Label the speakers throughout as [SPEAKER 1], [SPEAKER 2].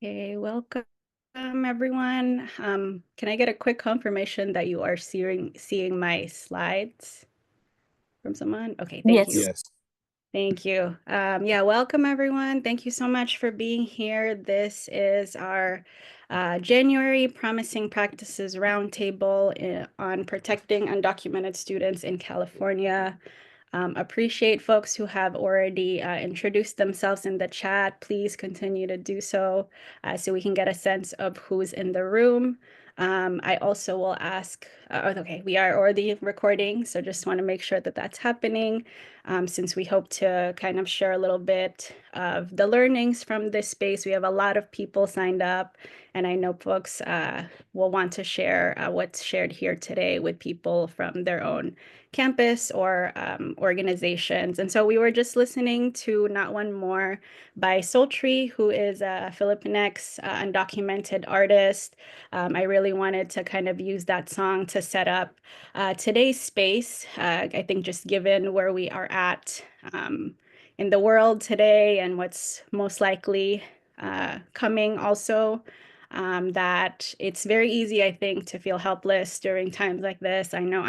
[SPEAKER 1] Okay, welcome everyone. Can I get a quick confirmation that you are seeing my slides from someone? Okay, thank you.
[SPEAKER 2] Yes.
[SPEAKER 1] Thank you. Yeah, welcome everyone. Thank you so much for being here. This is our January Promising Practices Roundtable on protecting undocumented students in California. Appreciate folks who have already introduced themselves in the chat. Please continue to do so so we can get a sense of who's in the room. I also will ask, okay, we are already recording, so just want to make sure that that's happening since we hope to kind of share a little bit of the learnings from this space. We have a lot of people signed up, and I know folks will want to share what's shared here today with people from their own campus or organizations. And so we were just listening to Not One More by Sultry, who is a Filipinx undocumented artist. I really wanted to kind of use that song to set up today's space. I think just given where we are at in the world today and what's most likely coming also, that it's very easy, I think, to feel helpless during times like this. I know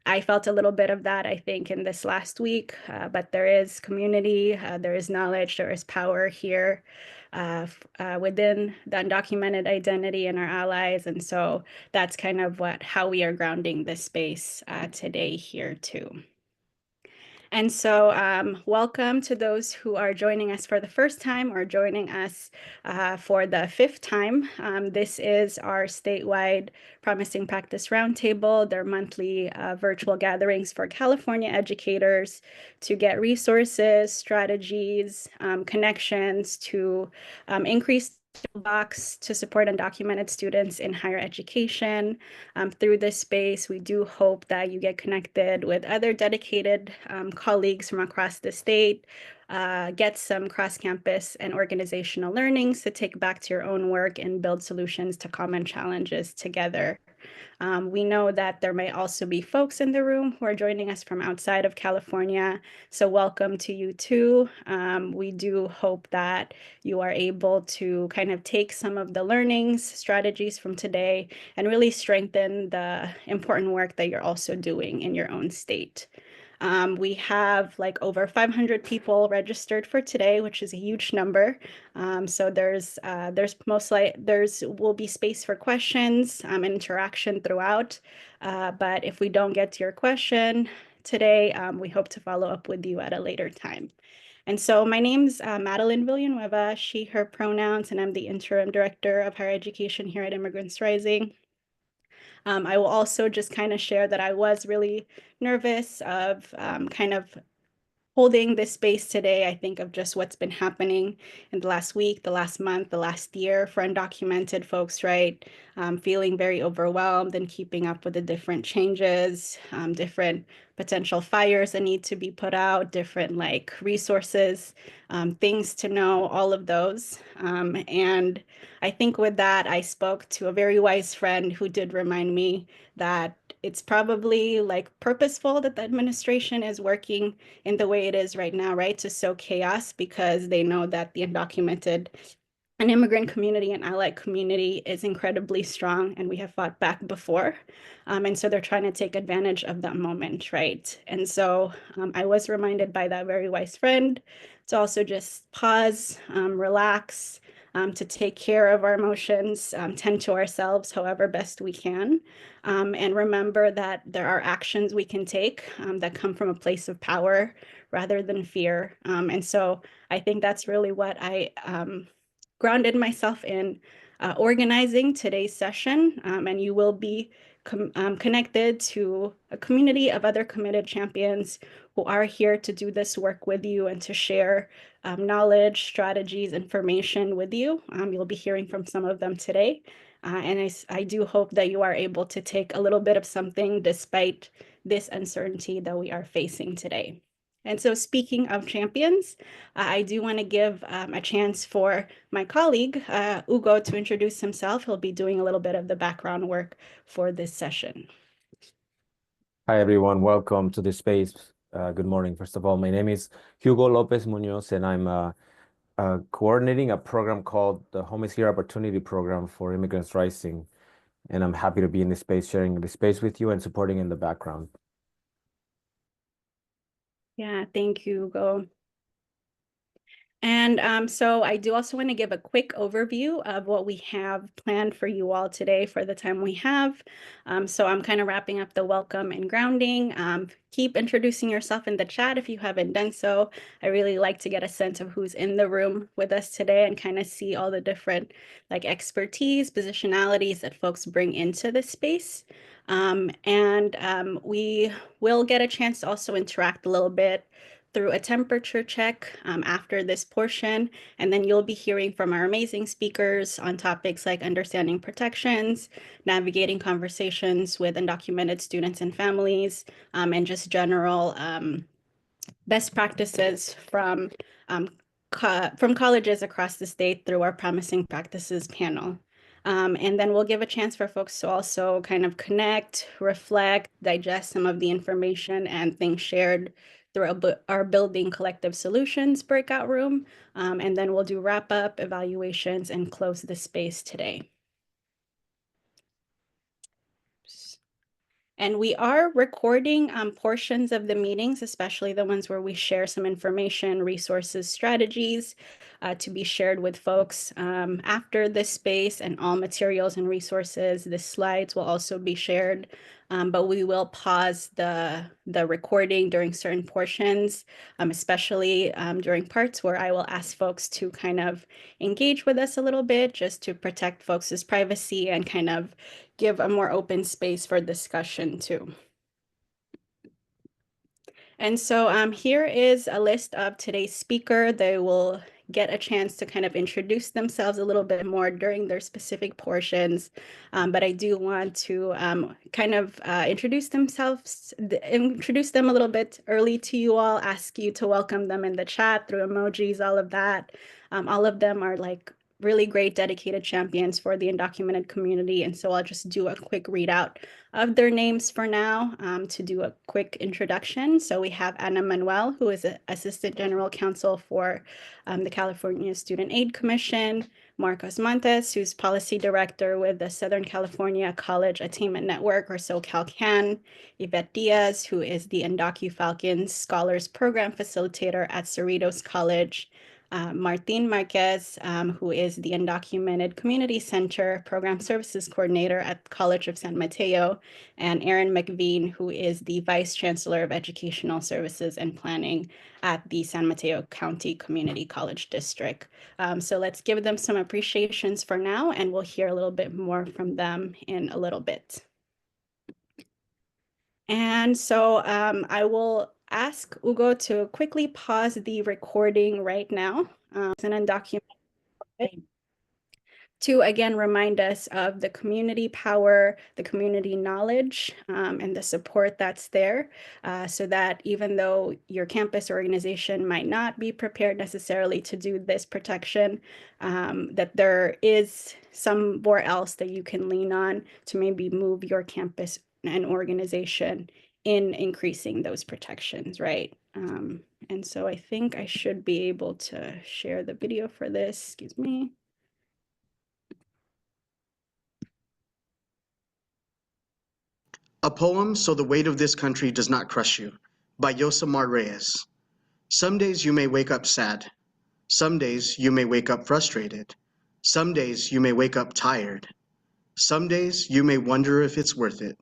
[SPEAKER 1] I felt a little bit of that, I think, in this last week, but there is community, there is knowledge, there is power here within the undocumented identity and our allies. And so that's kind of how we are grounding this space today here too. And so welcome to those who are joining us for the first time or joining us for the fifth time. This is our statewide Promising Practice Roundtable. They're monthly virtual gatherings for California educators to get resources, strategies, connections to increase box to support undocumented students in higher education. Through this space, we do hope that you get connected with other dedicated colleagues from across the state, get some cross-campus and organizational learnings to take back to your own work and build solutions to common challenges together. We know that there may also be folks in the room who are joining us from outside of California, so welcome to you too. We do hope that you are able to kind of take some of the learnings, strategies from today, and really strengthen the important work that you're also doing in your own state. We have like over 500 people registered for today, which is a huge number. So there's will be space for questions and interaction throughout. But if we don't get to your question today, we hope to follow up with you at a later time. And so my name's Madeline Villanueva, she, her pronouns, and I'm the interim director of higher education here at Immigrants Rising. I will also just kind of share that I was really nervous of kind of holding this space today. I think of just what's been happening in the last week, the last month, the last year for undocumented folks, right? Feeling very overwhelmed and keeping up with the different changes, different potential fires that need to be put out, different like resources, things to know, all of those. And I think with that, I spoke to a very wise friend who did remind me that it's probably like purposeful that the administration is working in the way it is right now, right? To sow chaos because they know that the undocumented and immigrant community and allied community is incredibly strong and we have fought back before. And so they're trying to take advantage of that moment, right? And so I was reminded by that very wise friend to also just pause, relax, to take care of our emotions, tend to ourselves however best we can, and remember that there are actions we can take that come from a place of power rather than fear. And so I think that's really what I grounded myself in organizing today's session, and you will be connected to a community of other committed champions who are here to do this work with you and to share knowledge, strategies, information with you. You'll be hearing from some of them today. And I do hope that you are able to take a little bit of something despite this uncertainty that we are facing today. And so speaking of champions, I do want to give a chance for my colleague, Ugo, to introduce himself. He'll be doing a little bit of the background work for this session.
[SPEAKER 2] Hi, everyone. Welcome to this space. Good morning. First of all, my name is Hugo Lopez Munoz, and I'm coordinating a program called the Home is Here Opportunity Program for Immigrants Rising. And I'm happy to be in this space, sharing the space with you and supporting in the background.
[SPEAKER 1] Yeah, thank you, Hugo. And so I do also want to give a quick overview of what we have planned for you all today for the time we have. So I'm kind of wrapping up the welcome and grounding. Keep introducing yourself in the chat if you haven't done so. I really like to get a sense of who's in the room with us today and kind of see all the different like expertise, positionalities that folks bring into this space. We will get a chance to also interact a little bit through a temperature check after this portion. And then you'll be hearing from our amazing speakers on topics like understanding protections, navigating conversations with undocumented students and families, and just general best practices from colleges across the state through our Promising Practices panel. And then we'll give a chance for folks to also kind of connect, reflect, digest some of the information and things shared through our Building Collective Solutions breakout room. And then we'll do wrap up, evaluations, and close the space today. And we are recording portions of the meetings, especially the ones where we share some information, resources, strategies to be shared with folks after this space, and all materials and resources. The slides will also be shared, but we will pause the recording during certain portions, especially during parts where I will ask folks to kind of engage with us a little bit just to protect folks' privacy and kind of give a more open space for discussion too. And so here is a list of today's speaker. They will get a chance to kind of introduce themselves a little bit more during their specific portions. But I do want to kind of introduce them a little bit early to you all, ask you to welcome them in the chat through emojis, all of that. All of them are like really great dedicated champions for the undocumented community. And so I'll just do a quick readout of their names for now to do a quick introduction. So we have Manuel, who is an Assistant General Counsel for the California Student Aid Commission, Marquez Montes, who's Policy Director with the Southern California College Attainment Network, or SoCal CAN, Iveth Diaz, who is the UndocuFalcon Scholars Program Facilitator at Cerritos College, Marquez, who is the Undocumented Community Center Program Services Coordinator at College of San Mateo, and McVean, who is the Vice Chancellor of Educational Services and Planning at the San Mateo County Community College District. So let's give them some appreciations for now, and we'll hear a little bit more from them in a little bit. And so I will ask Hugo to quickly pause the recording right now. It's an undocumented to again remind us of the community power, the community knowledge, and the support that's there, so that even though your campus organization might not be prepared necessarily to do this protection, that there is somewhere else that you can lean on to maybe move your campus and organization in increasing those protections, right? And so I think I should be able to share the video for this. Excuse me.
[SPEAKER 3] A poem so the weight of this country does not crush you, by Yosemar Reyes. Some days you may wake up sad. Some days you may wake up frustrated. Some days you may wake up tired. Some days you may wonder if it's worth it.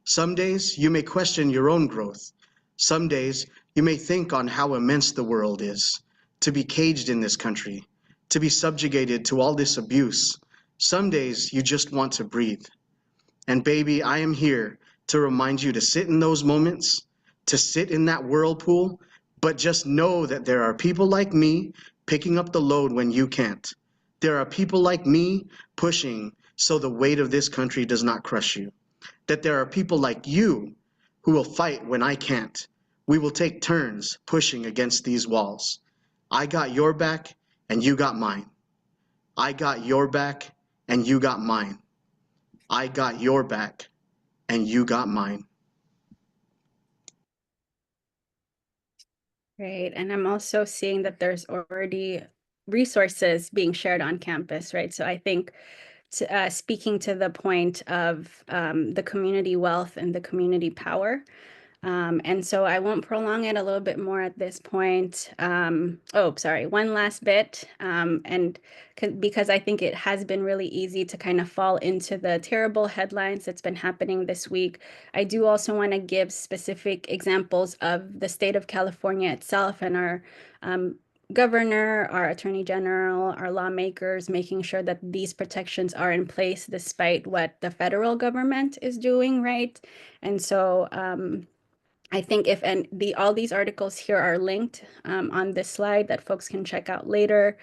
[SPEAKER 3] Some days you may question your own growth. Some days you may think on how immense the world is, to be caged in this country, to be subjugated to all this abuse. Some days you just want to breathe. And baby, I am here to remind you to sit in those moments, to sit in that whirlpool, but just know that there are people like me picking up the load when you can't. There are people like me pushing so the weight of this country does not crush you. That there are people like you who will fight when I can't. We will take turns pushing against these walls. I got your back and you got mine. I got your back and you got mine. I got your back and you got mine.
[SPEAKER 1] Great. And I'm also seeing that there's already resources being shared on campus, right? So I think speaking to the point of the community wealth and the community power. And so I won't prolong it a little bit more at this point. Oh, sorry, one last bit. And because I think it has been really easy to kind of fall into the terrible headlines that's been happening this week, I do also want to give specific examples of the state of California itself and our governor, our attorney general, our lawmakers, making sure that these protections are in place despite what the federal government is doing, right? And so I think all these articles here are linked on this slide that folks can check out later,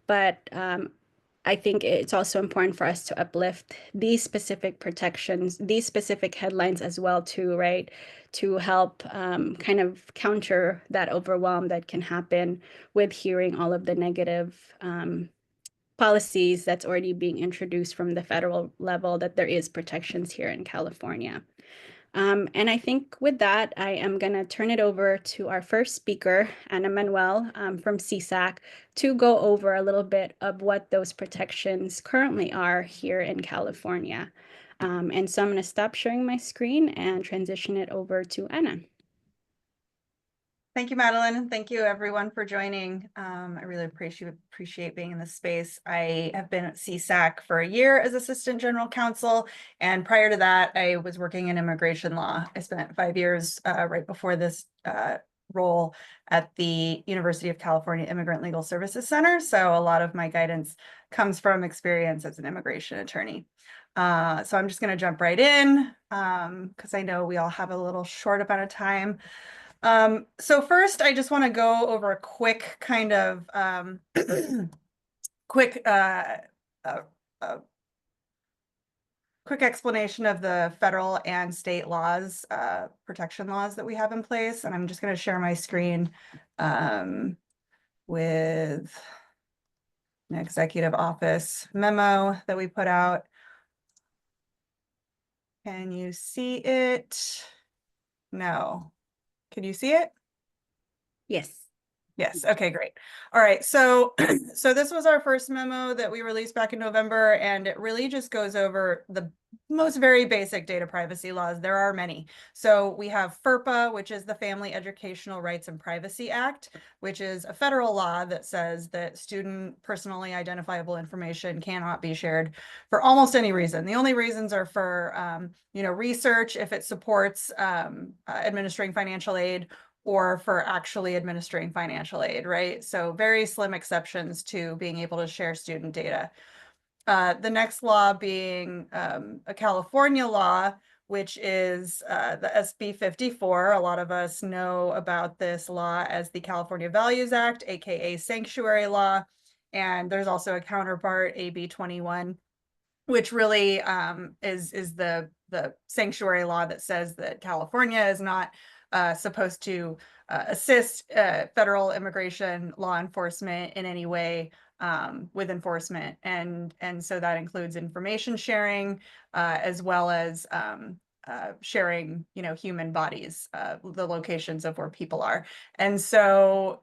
[SPEAKER 1] but I think it's also important for us to uplift these specific protections, these specific headlines as well too, right? To help kind of counter that overwhelm that can happen with hearing all of the negative policies that's already being introduced from the federal level, that there is protections here in California. And I think with that, I am going to turn it over to our first speaker, Manuel from CSAC, to go over a little bit of what those protections currently are here in California. And so I'm going to stop sharing my screen and transition it over to Anna.
[SPEAKER 4] Thank you, Madeline. Thank you, everyone, for joining. I really appreciate being in this space. I have been at CSAC for a year as Assistant General Counsel, and prior to that, I was working in immigration law. I spent 5 years right before this role at the University of California Immigrant Legal Services Center, so a lot of my guidance comes from experience as an immigration attorney. So I'm just going to jump right in because I know we all have a little short amount of time. So first, I just want to go over a quick kind of quick explanation of the federal and state laws, protection laws that we have in place. And I'm just going to share my screen with an executive office memo that we put out. Can you see it? No. Can you see it?
[SPEAKER 1] Yes.
[SPEAKER 4] Yes. Okay, great. All right. So, so this was our first memo that we released back in November, and it really just goes over the most very basic data privacy laws. There are many. So we have FERPA, which is the Family Educational Rights and Privacy Act, which is a federal law that says that student personally identifiable information cannot be shared for almost any reason. The only reasons are for, research, if it supports administering financial aid, or for actually administering financial aid, right? So very slim exceptions to being able to share student data. The next law being a California law, which is the SB 54. A lot of us know about this law as the California Values Act, AKA sanctuary law. And there's also a counterpart, AB 21, which really is the sanctuary law that says that California is not supposed to assist federal immigration law enforcement in any way with enforcement. And so that includes information sharing as well as sharing, human bodies, the locations of where people are. And so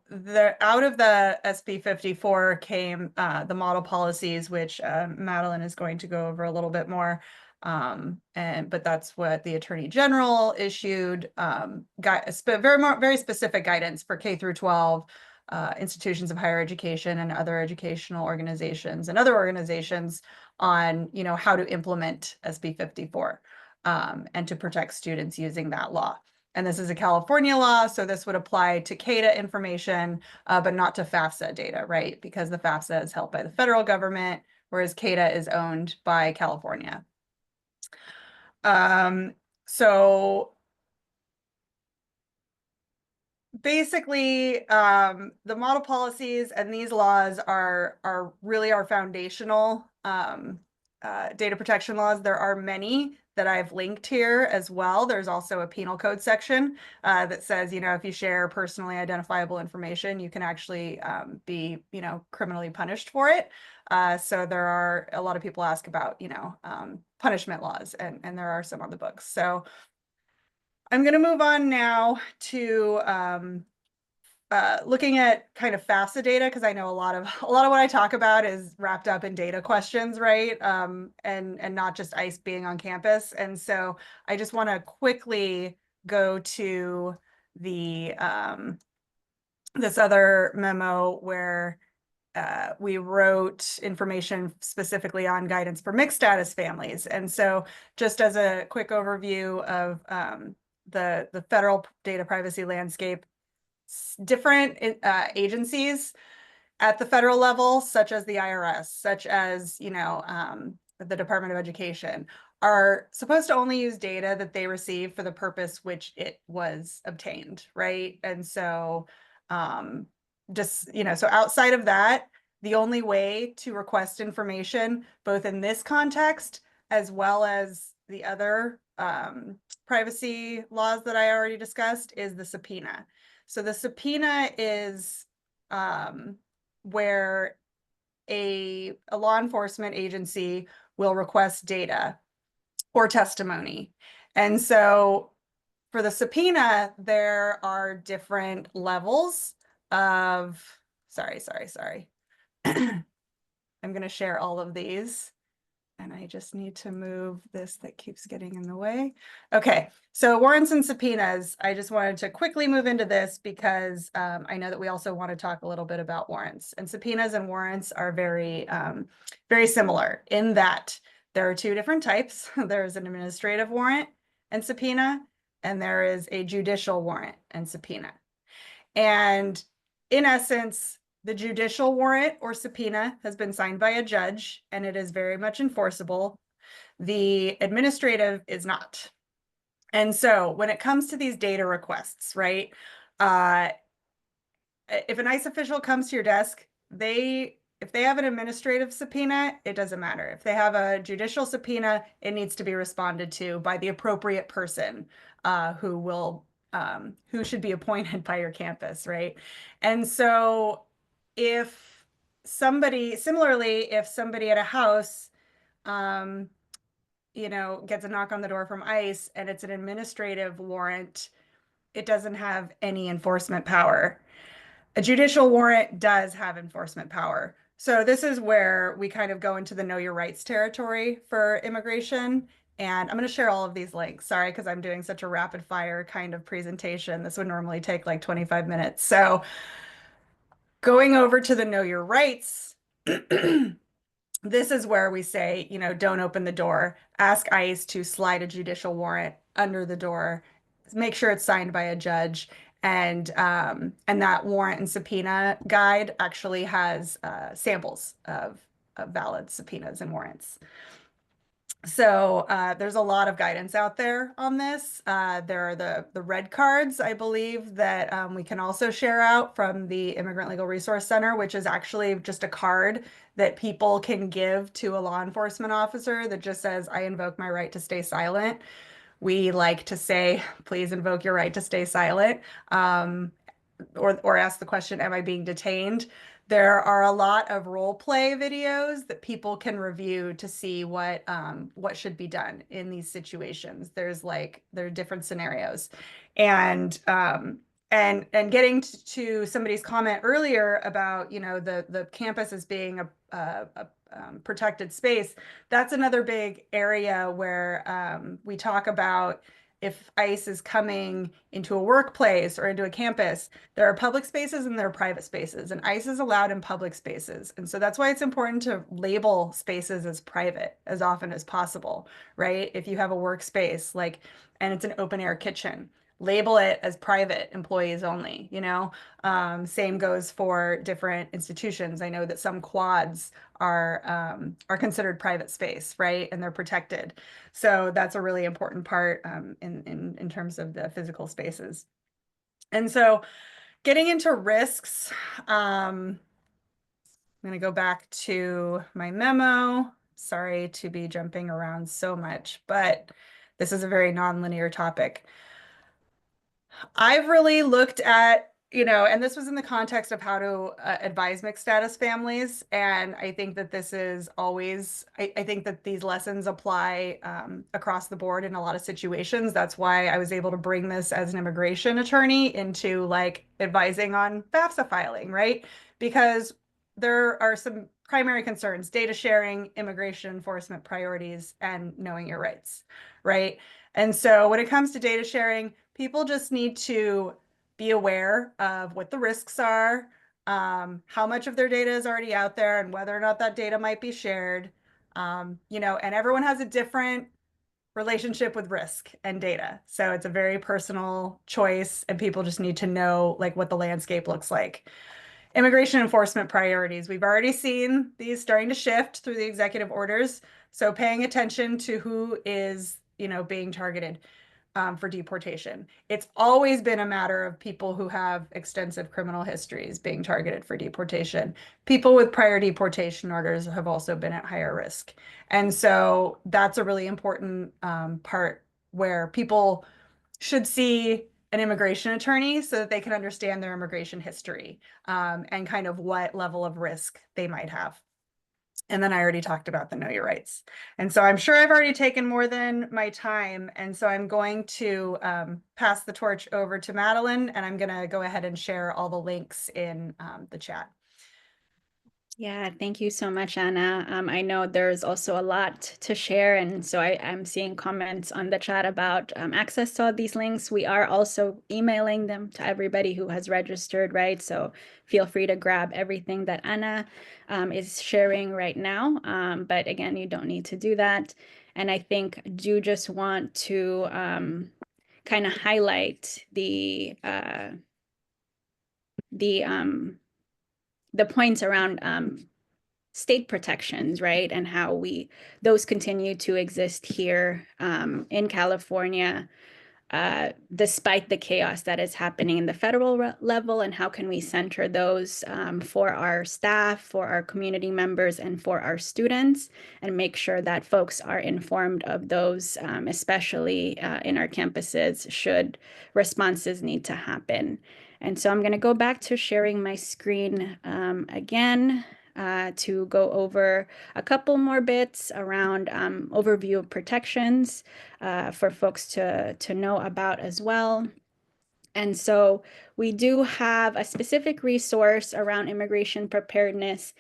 [SPEAKER 4] out of the SB 54 came the model policies, which Madeline is going to go over a little bit more. But that's what the Attorney General issued, very specific guidance for K through 12 institutions of higher education and other educational organizations and other organizations on, how to implement SB 54 and to protect students using that law. And this is a California law, so this would apply to CADA information, but not to FAFSA data, right? Because the FAFSA is held by the federal government, whereas CADA is owned by California. So basically, the model policies and these laws are really our foundational data protection laws. There are many that I've linked here as well. There's also a penal code section that says, if you share personally identifiable information, you can actually be, criminally punished for it. So there are a lot of people ask about, punishment laws, and there are some on the books. So I'm going to move on now to looking at kind of FAFSA data, because I know a lot of what I talk about is wrapped up in data questions, right? And not just ICE being on campus. And so I just want to quickly go to the this other memo where we wrote information specifically on guidance for mixed status families. And so just as a quick overview of the federal data privacy landscape, different agencies at the federal level, such as the IRS, such as, the Department of Education, are supposed to only use data that they receive for the purpose which it was obtained, right? And so so outside of that, the only way to request information, both in this context as well as the other privacy laws that I already discussed, is the subpoena. So the subpoena is where a law enforcement agency will request data or testimony. And so for the subpoena, there are different levels of, sorry. I'm going to share all of these. And I just need to move this that keeps getting in the way. Okay, so warrants and subpoenas. I just wanted to quickly move into this because I know that we also want to talk a little bit about warrants. And subpoenas and warrants are very, very similar in that there are two different types. There's an administrative warrant and subpoena, and there is a judicial warrant and subpoena. And in essence, the judicial warrant or subpoena has been signed by a judge and it is very much enforceable. The administrative is not. And so when it comes to these data requests, right? If an ICE official comes to your desk, if they have an administrative subpoena, it doesn't matter. If they have a judicial subpoena, it needs to be responded to by the appropriate person who should be appointed by your campus, right? And so if somebody at a house, gets a knock on the door from ICE and it's an administrative warrant, it doesn't have any enforcement power. A judicial warrant does have enforcement power. So this is where we kind of go into the know your rights territory for immigration. And I'm going to share all of these links. Sorry, because I'm doing such a rapid fire kind of presentation. This would normally take like 25 minutes. So going over to the know your rights, this is where we say, don't open the door, ask ICE to slide a judicial warrant under the door, make sure it's signed by a judge. And that warrant and subpoena guide actually has samples of valid subpoenas and warrants. So there's a lot of guidance out there on this. There are the red cards, I believe, that we can also share out from the Immigrant Legal Resource Center, which is actually just a card that people can give to a law enforcement officer that just says, I invoke my right to stay silent. We like to say, please invoke your right to stay silent, or ask the question, am I being detained? There are a lot of role play videos that people can review to see what should be done in these situations. There are different scenarios, and getting to somebody's comment earlier about the campus as being a protected space. That's another big area where we talk about if ICE is coming into a workplace or into a campus, there are public spaces and there are private spaces, and ICE is allowed in public spaces. And so that's why it's important to label spaces as private as often as possible, right? If you have a workspace, and it's an open air kitchen, label it as private, employees only, same goes for different institutions. I know that some quads are considered private space, right? And they're protected. So that's a really important part in terms of the physical spaces. And so getting into risks, I'm going to go back to my memo. Sorry to be jumping around so much, but this is a very nonlinear topic. I've really looked at and this was in the context of how to advise mixed status families. And I think that this is always, I think that these lessons apply across the board in a lot of situations. That's why I was able to bring this as an immigration attorney into like advising on FAFSA filing, right? Because there are some primary concerns: data sharing, immigration enforcement priorities, and knowing your rights, right? And so when it comes to data sharing, people just need to be aware of what the risks are, how much of their data is already out there, and whether or not that data might be shared. And everyone has a different relationship with risk and data. So it's a very personal choice, and people just need to know like what the landscape looks like. Immigration enforcement priorities. We've already seen these starting to shift through the executive orders. So paying attention to who is, being targeted for deportation. It's always been a matter of people who have extensive criminal histories being targeted for deportation. People with prior deportation orders have also been at higher risk. And so that's a really important part where people should see an immigration attorney so that they can understand their immigration history and kind of what level of risk they might have. And then I already talked about the know your rights. And so I'm sure I've already taken more than my time. And so I'm going to pass the torch over to Madeline, and I'm going to go ahead and share all the links in the chat.
[SPEAKER 1] Yeah, thank you so much, Anna. I know there's also a lot to share, and so I'm seeing comments on the chat about access to all these links. We are also emailing them to everybody who has registered, right? So feel free to grab everything that Anna is sharing right now. But again, you don't need to do that. And I think I do just want to kind of highlight the points around state protections, right? And how those continue to exist here in California, despite the chaos that is happening in the federal level, and how can we center those for our staff, for our community members, and for our students, and make sure that folks are informed of those, especially in our campuses, should responses need to happen. And so I'm going to go back to sharing my screen again to go over a couple more bits around overview of protections for folks to know about as well. And so we do have a specific resource around immigration preparedness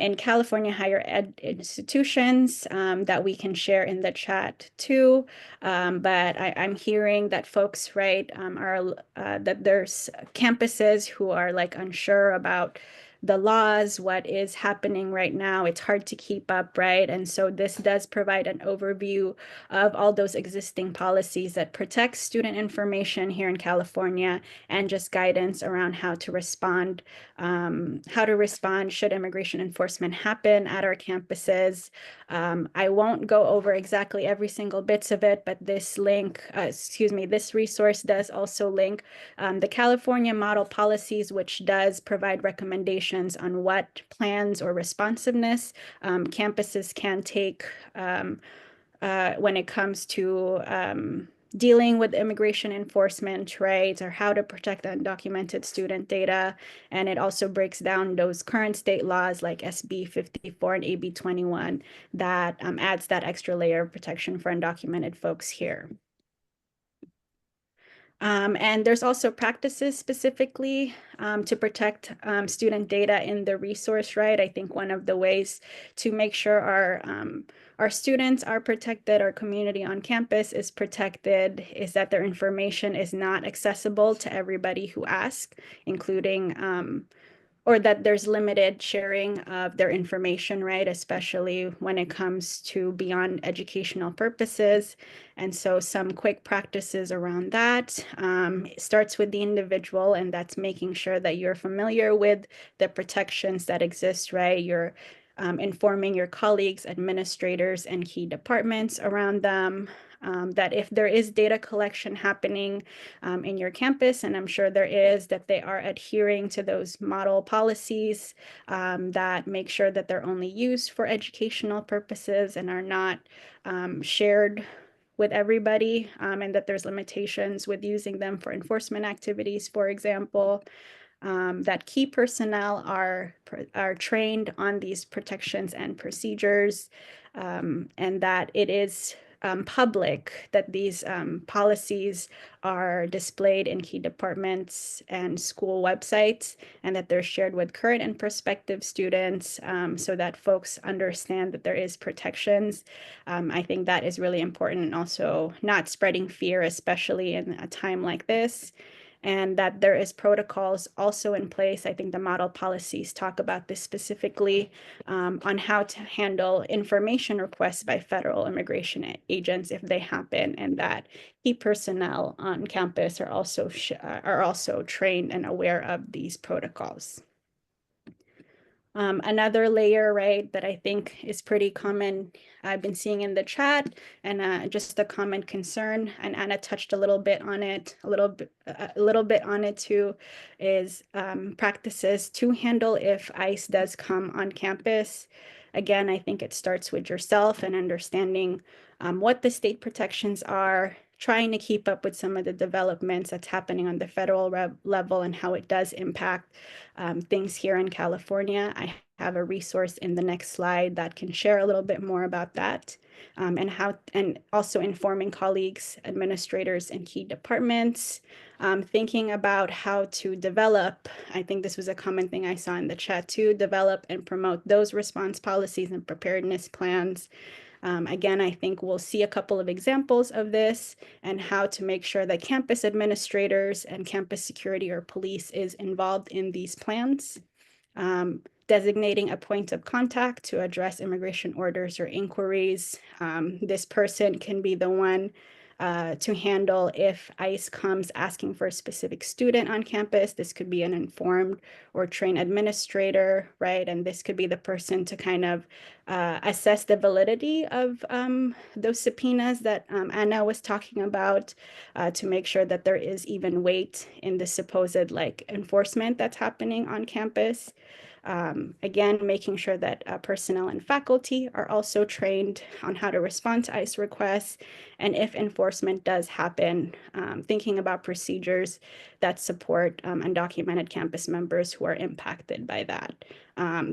[SPEAKER 1] in California higher ed institutions that we can share in the chat too. But I'm hearing that folks, right, that there's campuses who are like unsure about the laws, what is happening right now. It's hard to keep up, right? And so this does provide an overview of all those existing policies that protect student information here in California, and just guidance around how to respond should immigration enforcement happen at our campuses. I won't go over exactly every single bits of it, but this resource does also link the California model policies, which does provide recommendations on what plans or responsiveness campuses can take when it comes to dealing with immigration enforcement, right, or how to protect undocumented student data. And it also breaks down those current state laws like SB 54 and AB 21 that adds that extra layer of protection for undocumented folks here. And there's also practices specifically to protect student data in the resource, right? I think one of the ways to make sure our students are protected, our community on campus is protected, is that their information is not accessible to everybody who asks, including or that there's limited sharing of their information, right? Especially when it comes to beyond educational purposes. And so some quick practices around that starts with the individual, and that's making sure that you're familiar with the protections that exist, right? You're informing your colleagues, administrators, and key departments around them. That if there is data collection happening in your campus, and I'm sure there is, that they are adhering to those model policies that make sure that they're only used for educational purposes and are not shared with everybody, and that there's limitations with using them for enforcement activities, for example. That key personnel are trained on these protections and procedures, and that it is public, that these policies are displayed in key departments and school websites, and that they're shared with current and prospective students, so that folks understand that there is protections. I think that is really important, and also not spreading fear, especially in a time like this. And that there is protocols also in place. I think the model policies talk about this specifically, on how to handle information requests by federal immigration agents if they happen, and that key personnel on campus are also trained and aware of these protocols. Another layer, right, that I think is pretty common, I've been seeing in the chat, and just a common concern, and Anna touched a little bit on it, a little bit on it too, is practices to handle if ICE does come on campus. Again, I think it starts with yourself and understanding what the state protections are, trying to keep up with some of the developments that's happening on the federal level and how it does impact things here in California. I have a resource in the next slide that can share a little bit more about that, and also informing colleagues, administrators, and key departments, thinking about how to develop. I think this was a common thing I saw in the chat too, develop and promote those response policies and preparedness plans. Again, I think we'll see a couple of examples of this and how to make sure that campus administrators and campus security or police is involved in these plans. Designating a point of contact to address immigration orders or inquiries. This person can be the one to handle if ICE comes asking for a specific student on campus. This could be an informed or trained administrator, right? And this could be the person to kind of assess the validity of those subpoenas that Anna was talking about, to make sure that there is even weight in the supposed like enforcement that's happening on campus. Again, making sure that personnel and faculty are also trained on how to respond to ICE requests. And if enforcement does happen, thinking about procedures that support undocumented campus members who are impacted by that.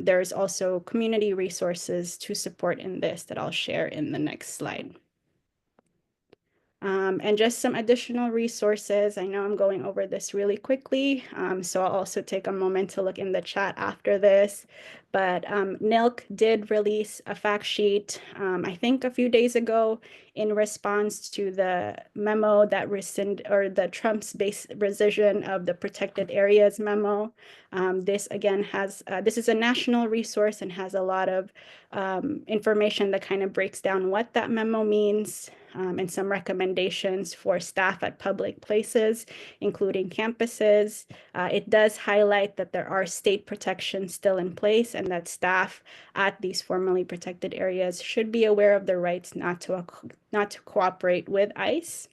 [SPEAKER 1] There's also community resources to support in this that I'll share in the next slide. And just some additional resources. I know I'm going over this really quickly, so I'll also take a moment to look in the chat after this. But NILC did release a fact sheet, I think a few days ago, in response to the memo that the Trump's rescission of the protected areas memo. This again this is a national resource and has a lot of information that kind of breaks down what that memo means, and some recommendations for staff at public places, including campuses. It does highlight that there are state protections still in place and that staff at these formerly protected areas should be aware of their rights not to cooperate with ICE.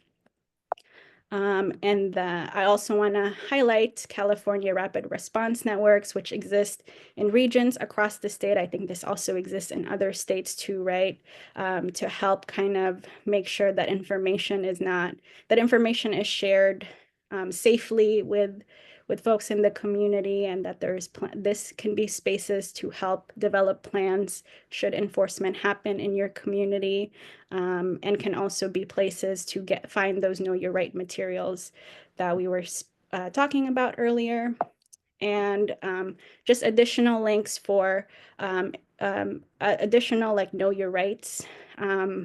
[SPEAKER 1] I also want to highlight California Rapid Response Networks, which exist in regions across the state. I think this also exists in other states too, right? To help kind of make sure that information is shared safely with folks in the community, and that this can be spaces to help develop plans should enforcement happen in your community, and can also be places to find those Know Your Right materials that we were talking about earlier. And just additional links for additional like Know Your Rights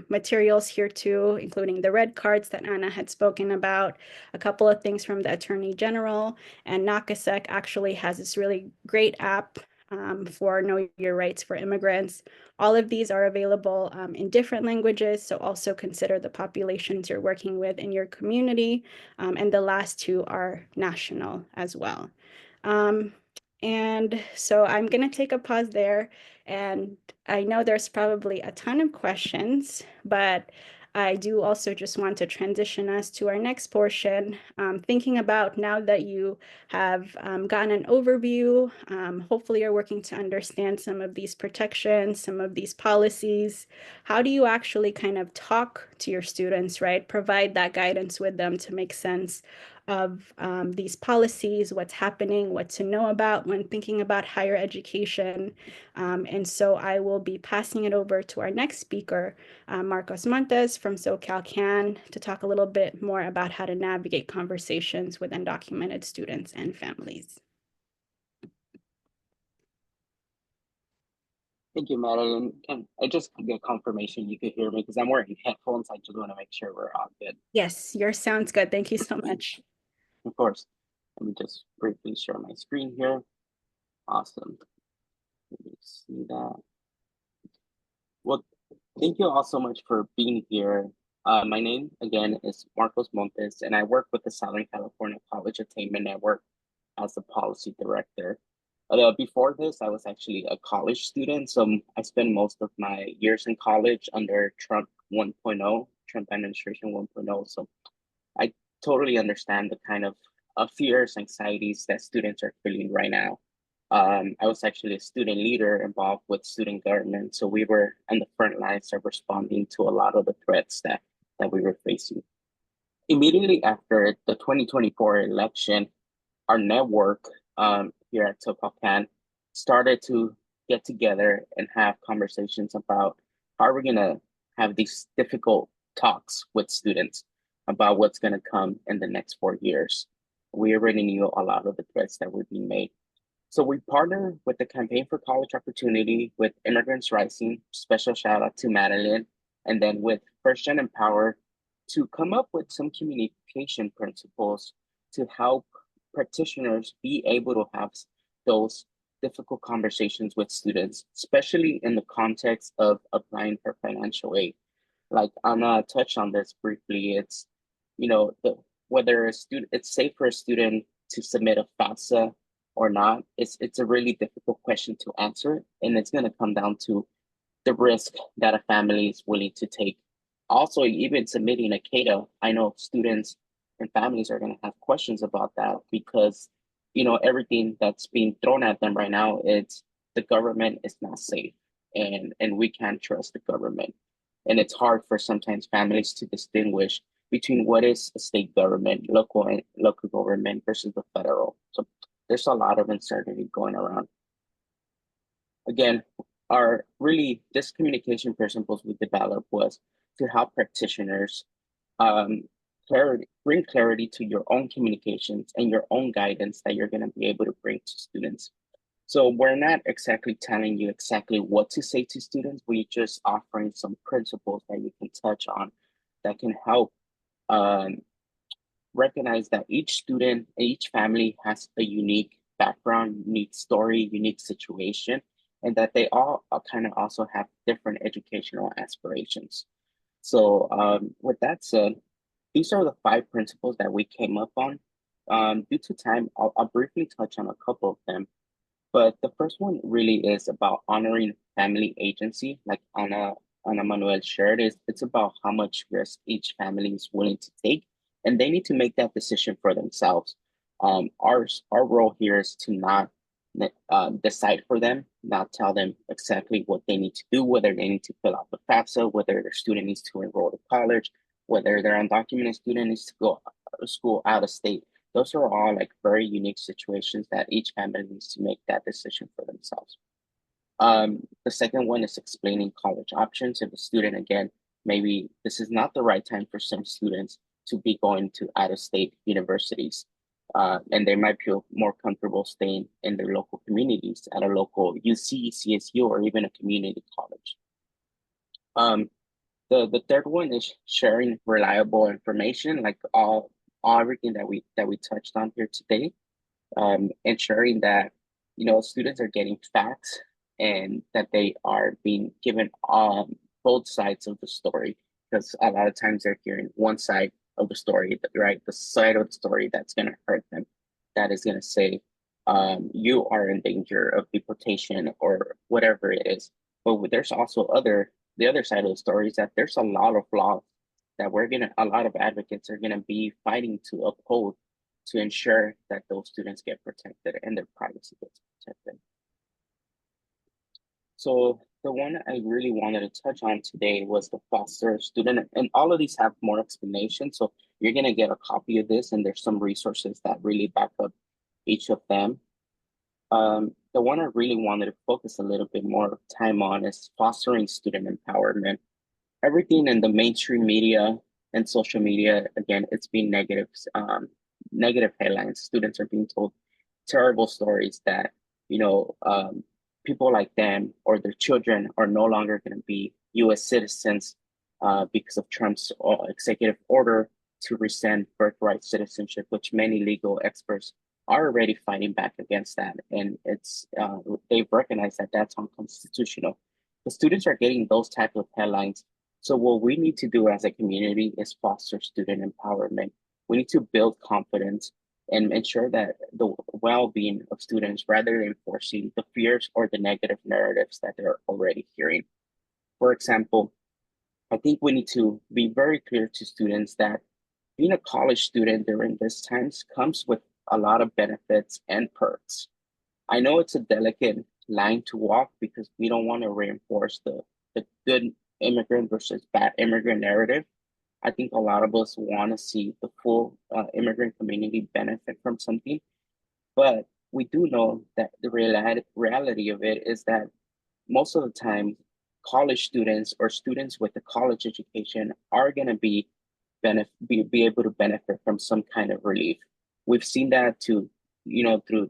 [SPEAKER 1] materials here too, including the red cards that Anna had spoken about, a couple of things from the Attorney General, and NACASEC actually has this really great app for Know Your Rights for immigrants. All of these are available in different languages, so also consider the populations you're working with in your community, and the last two are national as well. And so I'm going to take a pause there, and I know there's probably a ton of questions, but I do also just want to transition us to our next portion, thinking about now that you have gotten an overview, hopefully you're working to understand some of these protections, some of these policies. How do you actually kind of talk to your students, right? Provide that guidance with them to make sense of these policies, what's happening, what to know about when thinking about higher education. And so I will be passing it over to our next speaker, Marcos Montes from SoCal Can, to talk a little bit more about how to navigate conversations with undocumented students and families.
[SPEAKER 5] Thank you, Madeline. Can I just get confirmation you could hear me because I'm wearing headphones. I just want to make sure we're all good.
[SPEAKER 1] Yes, yours sounds good. Thank you so much.
[SPEAKER 5] Of course. Let me just briefly share my screen here. Awesome. Let me see that. Well, thank you all so much for being here. My name, again, is Marcos Montes, and I work with the Southern California College Attainment Network as the policy director. Before this, I was actually a college student, so I spent most of my years in college under Trump 1.0, Trump administration 1.0. So I totally understand the kind of fears, anxieties that students are feeling right now. I was actually a student leader involved with student government, so we were on the front lines of responding to a lot of the threats that we were facing. Immediately after the 2024 election, our network here at SoCal Can started to get together and have conversations about how we're gonna have these difficult talks with students about what's gonna come in the next 4 years. We already knew a lot of the threats that were being made. So we partnered with the Campaign for College Opportunity, with Immigrants Rising, special shout out to Madeline, and then with First Gen Empower to come up with some communication principles to help practitioners be able to have those difficult conversations with students, especially in the context of applying for financial aid. Like Anna touched on this briefly, it's, whether it's safe for a student to submit a FAFSA or not, it's a really difficult question to answer. And it's gonna come down to the risk that a family is willing to take. Also, even submitting a CADA, I know students and families are gonna have questions about that because, everything that's being thrown at them right now, it's the government is not safe and we can't trust the government. And it's hard for sometimes families to distinguish between what is a state government, local government versus the federal. So there's a lot of uncertainty going around. Again, this communication principles we developed was to help practitioners bring clarity to your own communications and your own guidance that you're going to be able to bring to students. So we're not exactly telling you exactly what to say to students. We're just offering some principles that you can touch on that can help recognize that each student, each family has a unique background, unique story, unique situation, and that they all kind of also have different educational aspirations. So with that said, these are the 5 principles that we came up on. Due to time, I'll briefly touch on a couple of them. But the first one really is about honoring family agency, like Anna Manuel shared. It's about how much risk each family is willing to take, and they need to make that decision for themselves. Our role here is to not decide for them, not tell them exactly what they need to do, whether they need to fill out the FAFSA, whether their student needs to enroll to college, whether their undocumented student needs to go to school out of state. Those are all like very unique situations that each family needs to make that decision for themselves. The second one is explaining college options. If a student, again, maybe this is not the right time for some students to be going to out-of-state universities, and they might feel more comfortable staying in their local communities at a local UC, CSU, or even a community college. The third one is sharing reliable information, like everything that we touched on here today, ensuring that students are getting facts and that they are being given both sides of the story, because a lot of times they're hearing one side of the story, right? The side of the story that's going to hurt them, that is going to say you are in danger of deportation or whatever it is. But there's also the other side of the story is that there's a lot of laws that a lot of advocates are gonna be fighting to uphold to ensure that those students get protected and their privacy gets protected. So the one I really wanted to touch on today was the foster student, and all of these have more explanation. So you're gonna get a copy of this, and there's some resources that really back up each of them. The one I really wanted to focus a little bit more time on is fostering student empowerment. Everything in the mainstream media and social media, again, it's been negative, negative headlines. Students are being told terrible stories that, people like them or their children are no longer going to be US citizens because of Trump's executive order to rescind birthright citizenship, which many legal experts are already fighting back against that. And they've recognized that that's unconstitutional. The students are getting those type of headlines. So what we need to do as a community is foster student empowerment. We need to build confidence and ensure that the well-being of students rather than enforcing the fears or the negative narratives that they're already hearing. For example, I think we need to be very clear to students that being a college student during this times comes with a lot of benefits and perks. I know it's a delicate line to walk because we don't want to reinforce the good immigrant versus bad immigrant narrative. I think a lot of us want to see the full immigrant community benefit from something, but we do know that the reality of it is that most of the time, college students or students with a college education are going to be able to benefit from some kind of relief. We've seen that through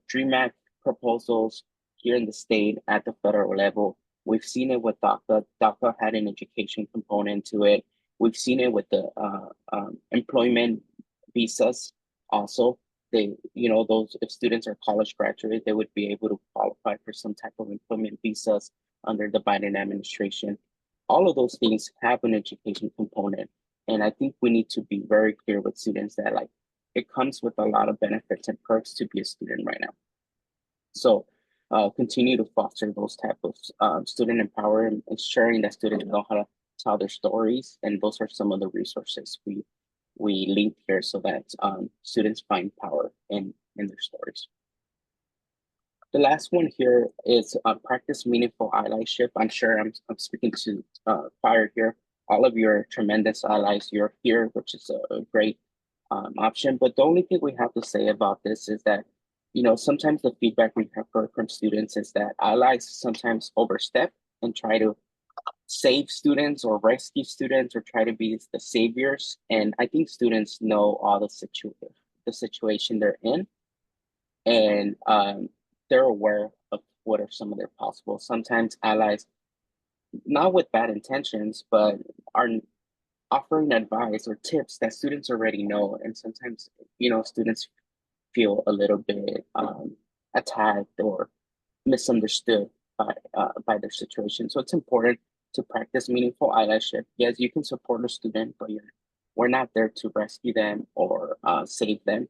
[SPEAKER 5] DREAM Act proposals here in the state at the federal level. We've seen it with DACA. DACA had an education component to it. We've seen it with the employment visas also. Those, if students are college graduates, they would be able to qualify for some type of employment visas under the Biden administration. All of those things have an education component. And I think we need to be very clear with students that it comes with a lot of benefits and perks to be a student right now. So continue to foster those type of student empowerment, ensuring that students know how to tell their stories. And those are some of the resources we linked here so that students find power in their stories. The last one here is practice meaningful allyship. I'm sure I'm speaking to fire here. All of your tremendous allies, you're here, which is a great option. But the only thing we have to say about this is that, sometimes the feedback we have heard from students is that allies sometimes overstep and try to save students or rescue students or try to be the saviors. And I think students know all the situation they're in, and they're aware of what are some of their possible. Sometimes allies, not with bad intentions, but are offering advice or tips that students already know. And sometimes, students feel a little bit attacked or misunderstood by their situation. So it's important to practice meaningful allyship. Yes, you can support a student, but we're not there to rescue them or save them.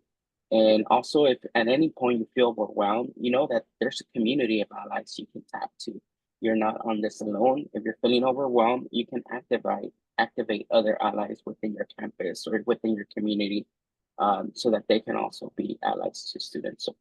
[SPEAKER 5] And also, if at any point you feel overwhelmed, you know that there's a community of allies you can tap to. You're not on this alone. If you're feeling overwhelmed, you can activate other allies within your campus or within your community so that they can also be allies to students. So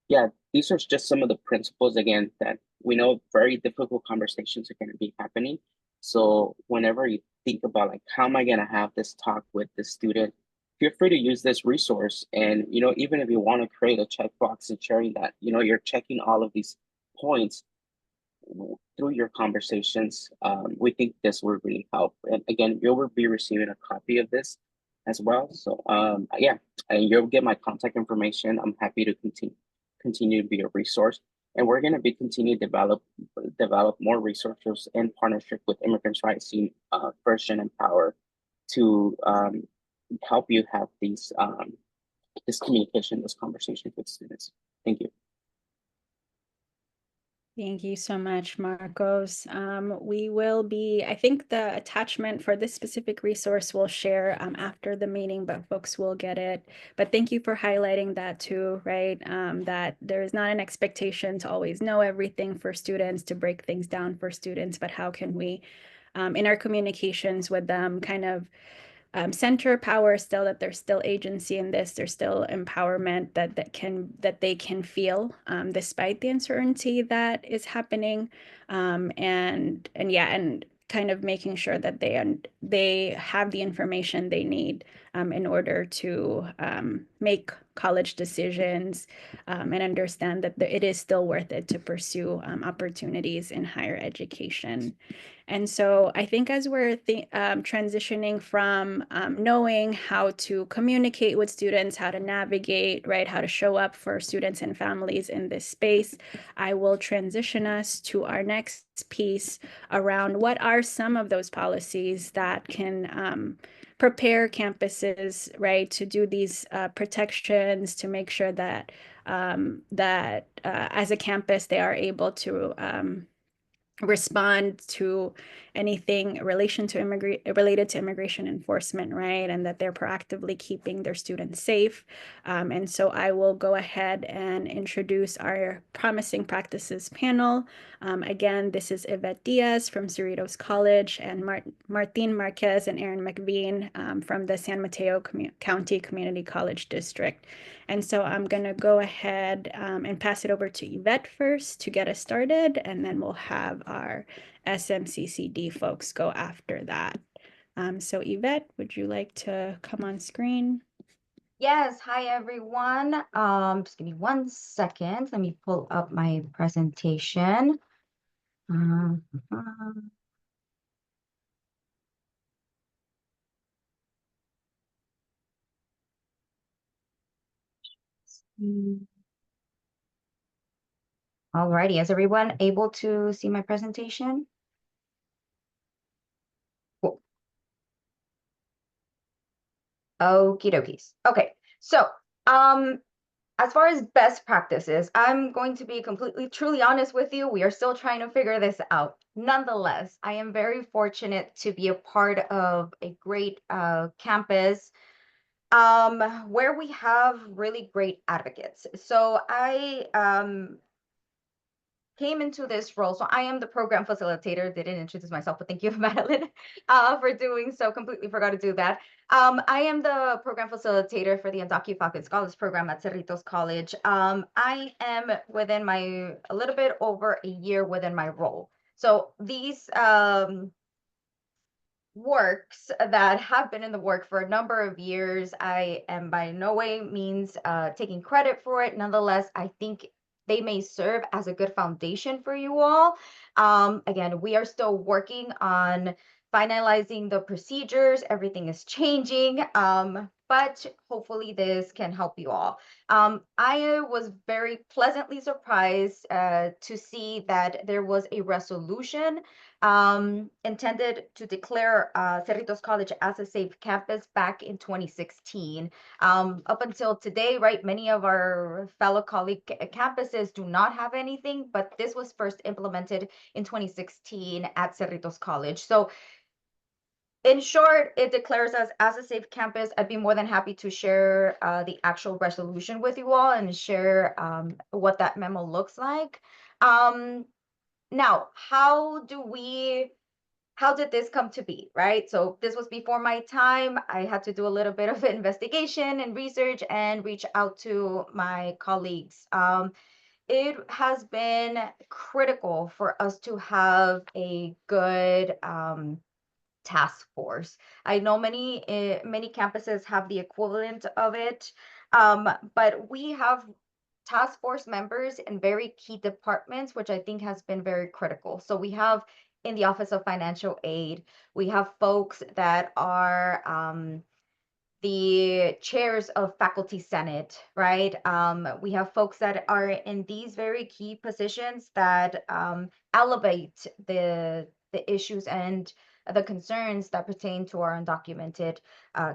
[SPEAKER 5] yeah, these are just some of the principles, again, that we know very difficult conversations are going to be happening. So whenever you think about how am I going to have this talk with the student, feel free to use this resource. And, even if you want to create a checkbox and sharing that, you're checking all of these points through your conversations, we think this will really help. And again, you'll be receiving a copy of this as well. So yeah, and you'll get my contact information. I'm happy to continue to be a resource. And we're going to be continue to develop more resources in partnership with Immigrants Rising, First Gen Empower to help you have these this communication, this conversation with students. Thank you.
[SPEAKER 1] Thank you so much, Marcos. We will be, I think the attachment for this specific resource we'll share after the meeting, but folks will get it. But thank you for highlighting that too, right? That there is not an expectation to always know everything for students, to break things down for students, but how can we, in our communications with them, kind of center power still, that there's still agency in this, there's still empowerment that they can feel despite the uncertainty that is happening, and kind of making sure that they have the information they need in order to make college decisions and understand that it is still worth it to pursue opportunities in higher education. And so I think as we're transitioning from knowing how to communicate with students, how to navigate, right, how to show up for students and families in this space, I will transition us to our next piece around what are some of those policies that can prepare campuses, right, to do these protections, to make sure that as a campus they are able to respond to anything related to immigration enforcement, right? And that they're proactively keeping their students safe. And so I will go ahead and introduce our Promising Practices panel. Again, this is Iveth Diaz from Cerritos College, and Martin Marquez and Aaron McVean from the San Mateo County Community College District. And so I'm going to go ahead and pass it over to Iveth first to get us started, and then we'll have our SMCCD folks go after that. So Iveth, would you like to come on screen?
[SPEAKER 6] Yes, hi everyone. Just give me 1 second. Let me pull up my presentation. Alrighty, is everyone able to see my presentation? Cool. Okie dokies. Okay, so as far as best practices, I'm going to be truly honest with you. We are still trying to figure this out. Nonetheless, I am very fortunate to be a part of a great campus where we have really great advocates. So I came into this role. So I am the program facilitator. Didn't introduce myself, but thank you, Madeline, for doing so. Completely forgot to do that. I am the program facilitator for the UndocuFalcon Scholars Program at Cerritos College. I am a little bit over a year within my role. So these works that have been in the work for a number of years, I am by no way means taking credit for it. Nonetheless, I think they may serve as a good foundation for you all. Again, we are still working on finalizing the procedures. Everything is changing, but hopefully this can help you all. I was very pleasantly surprised to see that there was a resolution intended to declare Cerritos College as a safe campus back in 2016. Up until today, right, many of our fellow colleague campuses do not have anything, but this was first implemented in 2016 at Cerritos College. So in short, it declares us as a safe campus. I'd be more than happy to share the actual resolution with you all and share what that memo looks like. Now, how did this come to be, right? So this was before my time. I had to do a little bit of investigation and research and reach out to my colleagues. It has been critical for us to have a good task force. I know many campuses have the equivalent of it, but we have task force members in very key departments, which I think has been very critical. So we have in the Office of Financial Aid, we have folks that are the chairs of Faculty Senate, right? We have folks that are in these very key positions that elevate the issues and the concerns that pertain to our undocumented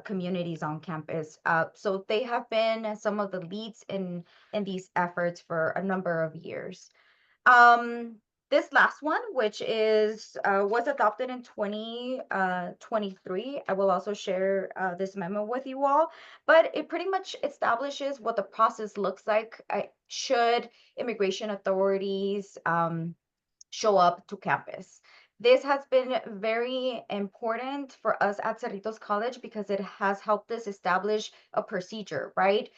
[SPEAKER 6] communities on campus. So they have been some of the leads in these efforts for a number of years. This last one, which is was adopted in 2023, I will also share this memo with you all, but it pretty much establishes what the process looks like should immigration authorities show up to campus. This has been very important for us at Cerritos College because it has helped us establish a procedure, right?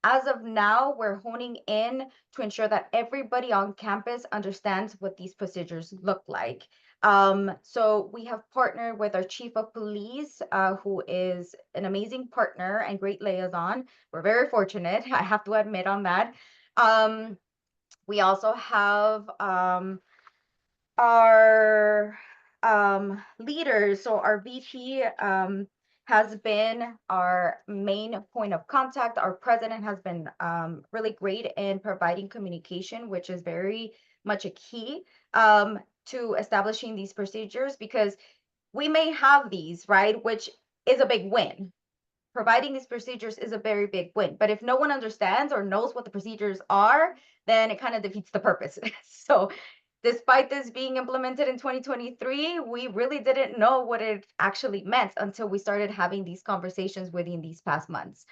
[SPEAKER 6] As of now, we're honing in to ensure that everybody on campus understands what these procedures look like. So we have partnered with our chief of police, who is an amazing partner and great liaison. We're very fortunate, I have to admit on that. We also have our leaders. So our VP has been our main point of contact. Our president has been really great in providing communication, which is very much a key to establishing these procedures, because we may have these, right, which is a big win. Providing these procedures is a very big win. But if no one understands or knows what the procedures are, then it kind of defeats the purpose. So despite this being implemented in 2023, we really didn't know what it actually meant until we started having these conversations within these past months.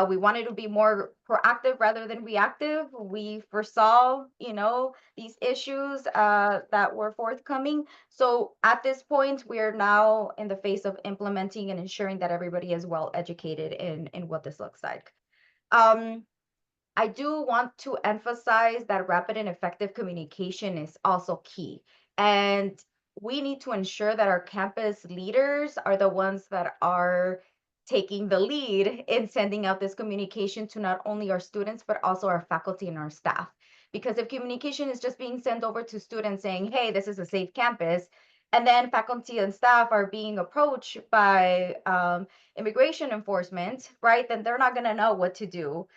[SPEAKER 6] We wanted to be more proactive rather than reactive. We foresaw, these issues that were forthcoming. So at this point, we are now in the phase of implementing and ensuring that everybody is well educated in what this looks like. I do want to emphasize that rapid and effective communication is also key. And we need to ensure that our campus leaders are the ones that are taking the lead in sending out this communication to not only our students, but also our faculty and our staff. Because if communication is just being sent over to students saying, hey, this is a safe campus, and then faculty and staff are being approached by immigration enforcement, right, then they're not going to know what to do.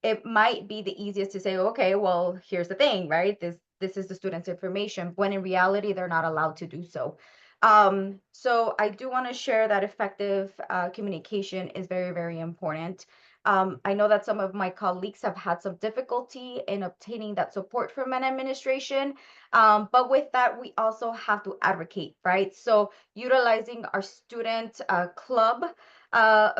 [SPEAKER 6] It might be the easiest to say, okay, well, here's the thing, right? This is the student's information, when in reality, they're not allowed to do so. So I do want to share that effective communication is very, very important. I know that some of my colleagues have had some difficulty in obtaining that support from an administration, but with that, we also have to advocate, right? So utilizing our student club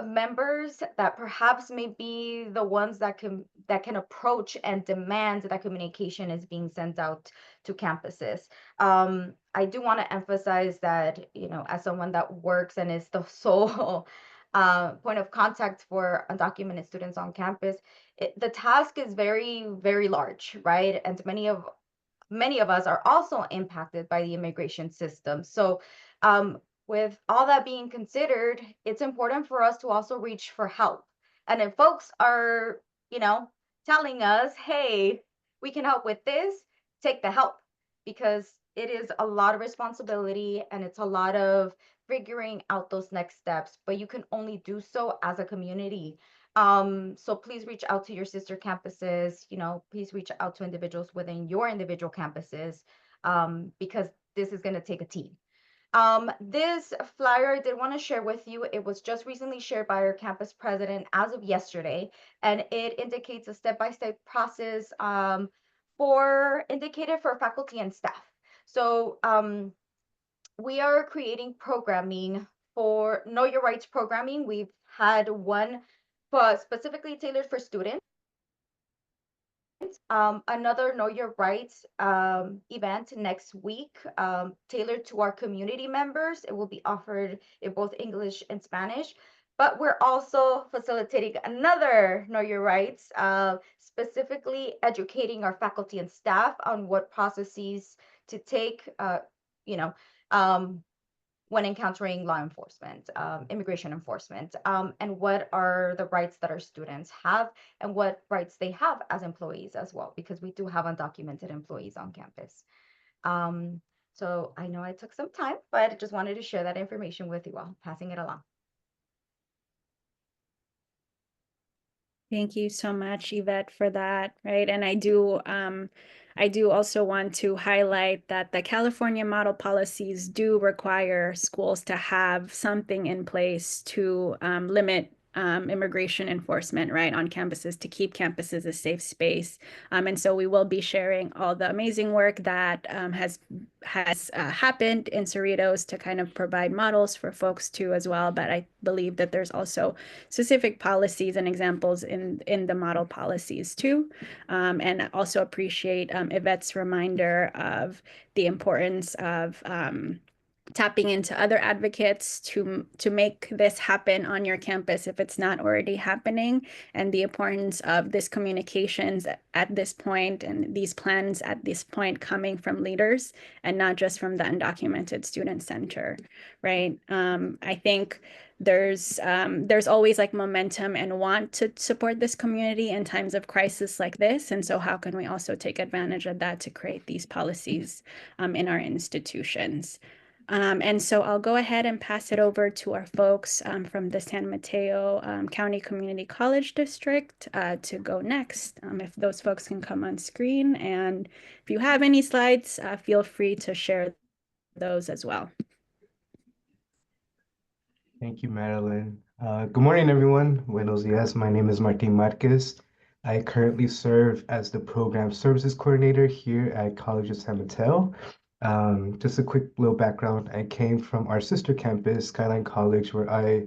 [SPEAKER 6] members that perhaps may be the ones that can approach and demand that communication is being sent out to campuses. I do want to emphasize that, as someone that works and is the sole point of contact for undocumented students on campus, the task is very, very large, right? And many of us are also impacted by the immigration system. So with all that being considered, it's important for us to also reach for help. And if folks are, telling us, hey, we can help with this, take the help, because it is a lot of responsibility and it's a lot of figuring out those next steps, but you can only do so as a community. So please reach out to your sister campuses, please reach out to individuals within your individual campuses, because this is going to take a team. This flyer I did want to share with you. It was just recently shared by our campus president as of yesterday, and it indicates a step-by-step process indicated for faculty and staff. So we are creating programming for Know Your Rights programming. We've had one specifically tailored for students. Another Know Your Rights event next week, tailored to our community members. It will be offered in both English and Spanish, but we're also facilitating another Know Your Rights, specifically educating our faculty and staff on what processes to take, when encountering law enforcement, immigration enforcement, and what are the rights that our students have and what rights they have as employees as well, because we do have undocumented employees on campus. So I know I took some time, but I just wanted to share that information with you all, passing it along.
[SPEAKER 1] Thank you so much, Iveth, for that, right? And I do also want to highlight that the California model policies do require schools to have something in place to limit immigration enforcement, right, on campuses to keep campuses a safe space. And so we will be sharing all the amazing work that has happened in Cerritos to kind of provide models for folks too as well. But I believe that there's also specific policies and examples in the model policies too. And I also appreciate Iveth's reminder of the importance of tapping into other advocates to make this happen on your campus if it's not already happening, and the importance of this communications at this point and these plans at this point coming from leaders and not just from the Undocumented Student Center, right? I think there's always like momentum and want to support this community in times of crisis like this. And so how can we also take advantage of that to create these policies in our institutions? And so I'll go ahead and pass it over to our folks from the San Mateo County Community College District to go next. If those folks can come on screen, and if you have any slides, feel free to share those as well.
[SPEAKER 7] Thank you, Madeline. Good morning, everyone. Buenos dias. My name is Marquez. I currently serve as the Program Services Coordinator here at College of San Mateo. Just a quick little background. I came from our sister campus, Skyline College, where I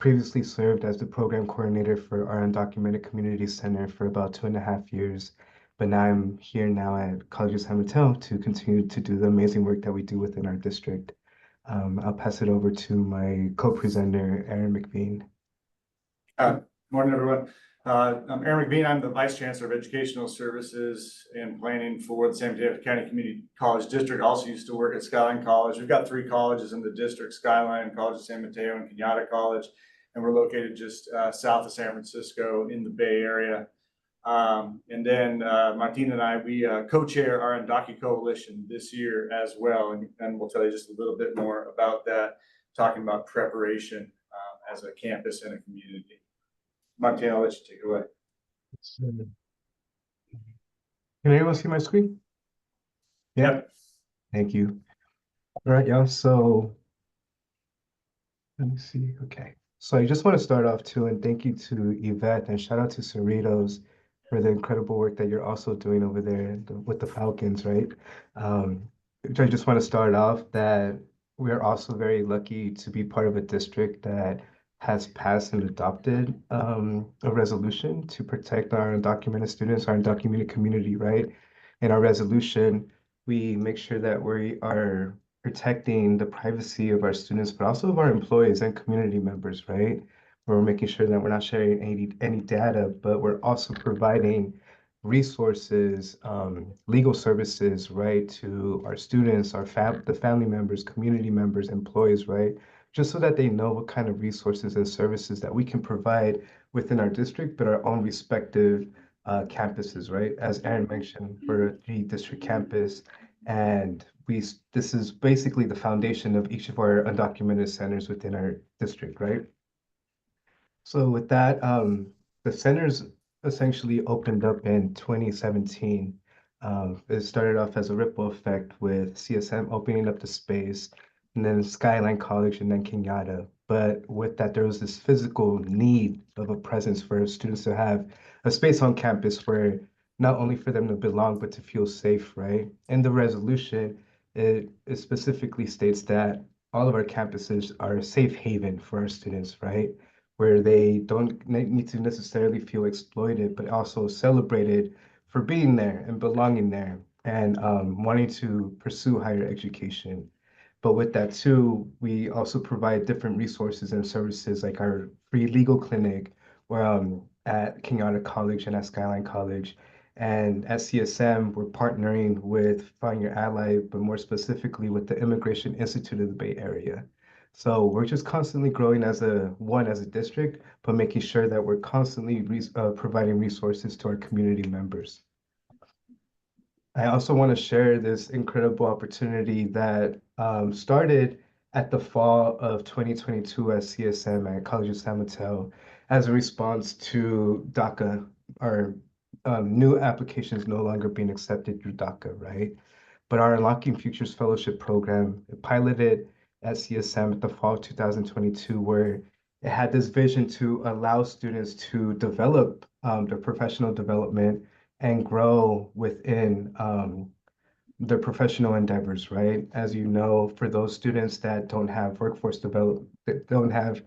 [SPEAKER 7] previously served as the Program Coordinator for our Undocumented Community Center for about 2.5 years. But now I'm here now at College of San Mateo to continue to do the amazing work that we do within our district. I'll pass it over to my co-presenter, McVean.
[SPEAKER 8] Morning, everyone. I'm McVean. I'm the Vice Chancellor of Educational Services and Planning for the San Mateo County Community College District. I also used to work at Skyline College. We've got 3 colleges in the district: Skyline, College of San Mateo, and Kenyatta College. And we're located just south of San Francisco in the Bay Area. And then Martina and I, we co-chair our Undocu Coalition this year as well. And we'll tell you just a little bit more about that, talking about preparation as a campus and a community. Martina, I'll let you take it away.
[SPEAKER 7] Can anyone see my screen?
[SPEAKER 8] Yep.
[SPEAKER 7] Thank you. All right, y'all. So let me see. Okay. So I just want to start off too, and thank you to Iveth and shout out to Cerritos for the incredible work that you're also doing over there with the Falcons, right? I just want to start off that we're also very lucky to be part of a district that has passed and adopted a resolution to protect our undocumented students, our undocumented community, right? In our resolution, we make sure that we are protecting the privacy of our students, but also of our employees and community members, right? We're making sure that we're not sharing any data, but we're also providing resources, legal services, right, to our students, the family members, community members, employees, right? Just so that they know what kind of resources and services that we can provide within our district, but our own respective campuses, right? As Aaron mentioned, we're a 3-district campus, and this is basically the foundation of each of our undocumented centers within our district, right? So with that, the centers essentially opened up in 2017. It started off as a ripple effect with CSM opening up the space, and then Skyline College, and then Kenyatta. But with that, there was this physical need of a presence for students to have a space on campus where not only for them to belong, but to feel safe, right? In the resolution, it specifically states that all of our campuses are a safe haven for our students, right? Where they don't need to necessarily feel exploited, but also celebrated for being there and belonging there and wanting to pursue higher education. But with that too, we also provide different resources and services like our free legal clinic at Kenyatta College and at Skyline College. And at CSM, we're partnering with Find Your Ally, but more specifically with the Immigration Institute of the Bay Area. So we're just constantly growing as a district, but making sure that we're constantly providing resources to our community members. I also want to share this incredible opportunity that started at the fall of 2022 at CSM at College of San Mateo as a response to DACA, our new applications no longer being accepted through DACA, right? But our Unlocking Futures Fellowship Program piloted at CSM at the fall of 2022, where it had this vision to allow students to develop their professional development and grow within their professional endeavors, right? As you know, for those students that don't have workforce develop, that don't have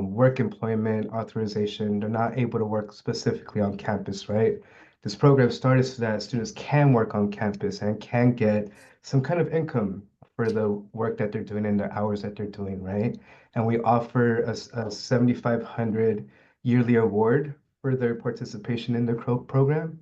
[SPEAKER 7] work employment authorization, they're not able to work specifically on campus, right? This program started so that students can work on campus and can get some kind of income for the work that they're doing and the hours that they're doing, right? And we offer a 7,500 yearly award for their participation in the program.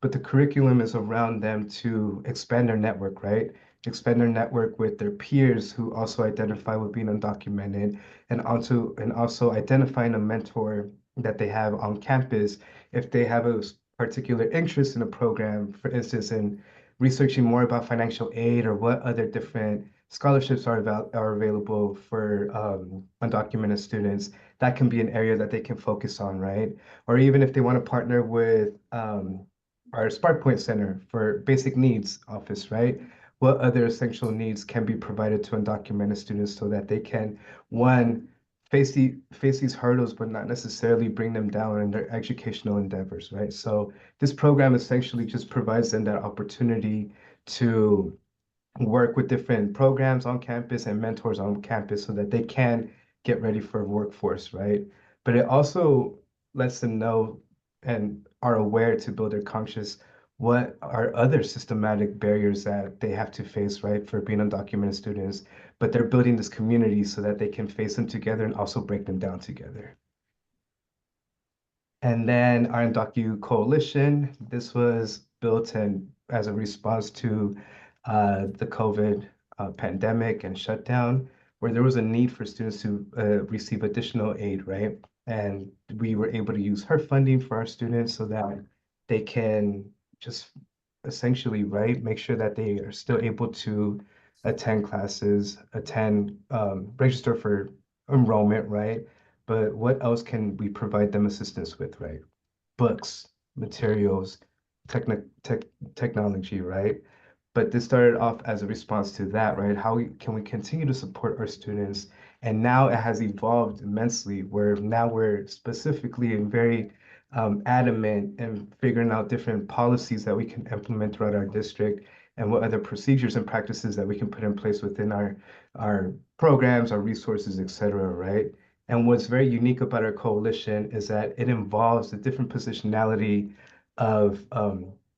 [SPEAKER 7] But the curriculum is around them to expand their network, right? Expand their network with their peers who also identify with being undocumented, and also identifying a mentor that they have on campus if they have a particular interest in a program, for instance, in researching more about financial aid or what other different scholarships are available for undocumented students. That can be an area that they can focus on, right? Or even if they want to partner with our Spark Point Center for Basic Needs Office, right? What other essential needs can be provided to undocumented students so that they can, one, face these hurdles, but not necessarily bring them down in their educational endeavors, right? So this program essentially just provides them that opportunity to work with different programs on campus and mentors on campus so that they can get ready for workforce, right? But it also lets them know and are aware to build their conscious what are other systematic barriers that they have to face, right, for being undocumented students. But they're building this community so that they can face them together and also break them down together. And then our Undocu Coalition, this was built in as a response to the COVID pandemic and shutdown, where there was a need for students to receive additional aid, right? And we were able to use her funding for our students so that they can just essentially, right, make sure that they are still able to attend classes, register for enrollment, right? But what else can we provide them assistance with, right? Books, materials, technology, right? But this started off as a response to that, right? Can we continue to support our students? And now it has evolved immensely, where now we're specifically and very adamant in figuring out different policies that we can implement throughout our district and what other procedures and practices that we can put in place within our programs, our resources, et cetera, right? And what's very unique about our coalition is that it involves the different positionality of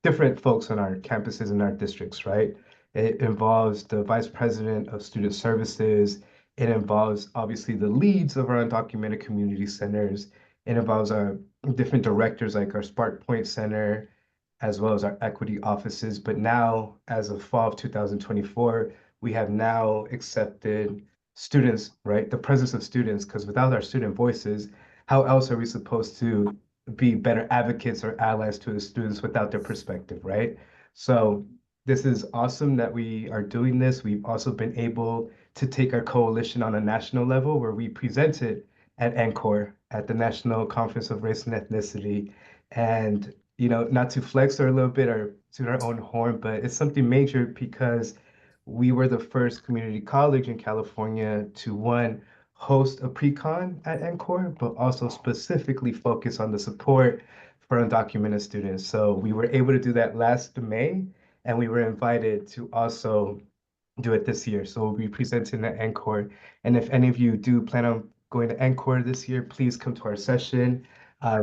[SPEAKER 7] different folks on our campuses and our districts, right? It involves the vice president of student services. It involves obviously the leads of our undocumented community centers. It involves our different directors like our Spark Point Center, as well as our equity offices. But now, as of fall of 2024, we have now accepted students, right? The presence of students, because without our student voices, how else are we supposed to be better advocates or allies to the students without their perspective, right? So this is awesome that we are doing this. We've also been able to take our coalition on a national level where we presented at NCORE at the National Conference of Race and Ethnicity. And, you know, not to flex or a little bit or to our own horn, but it's something major because we were the first community college in California to, one, host a pre-con at NCORE, but also specifically focus on the support for undocumented students. So we were able to do that last May, and we were invited to also do it this year. So we'll be presenting at NCORE. And if any of you do plan on going to NCORE this year, please come to our session.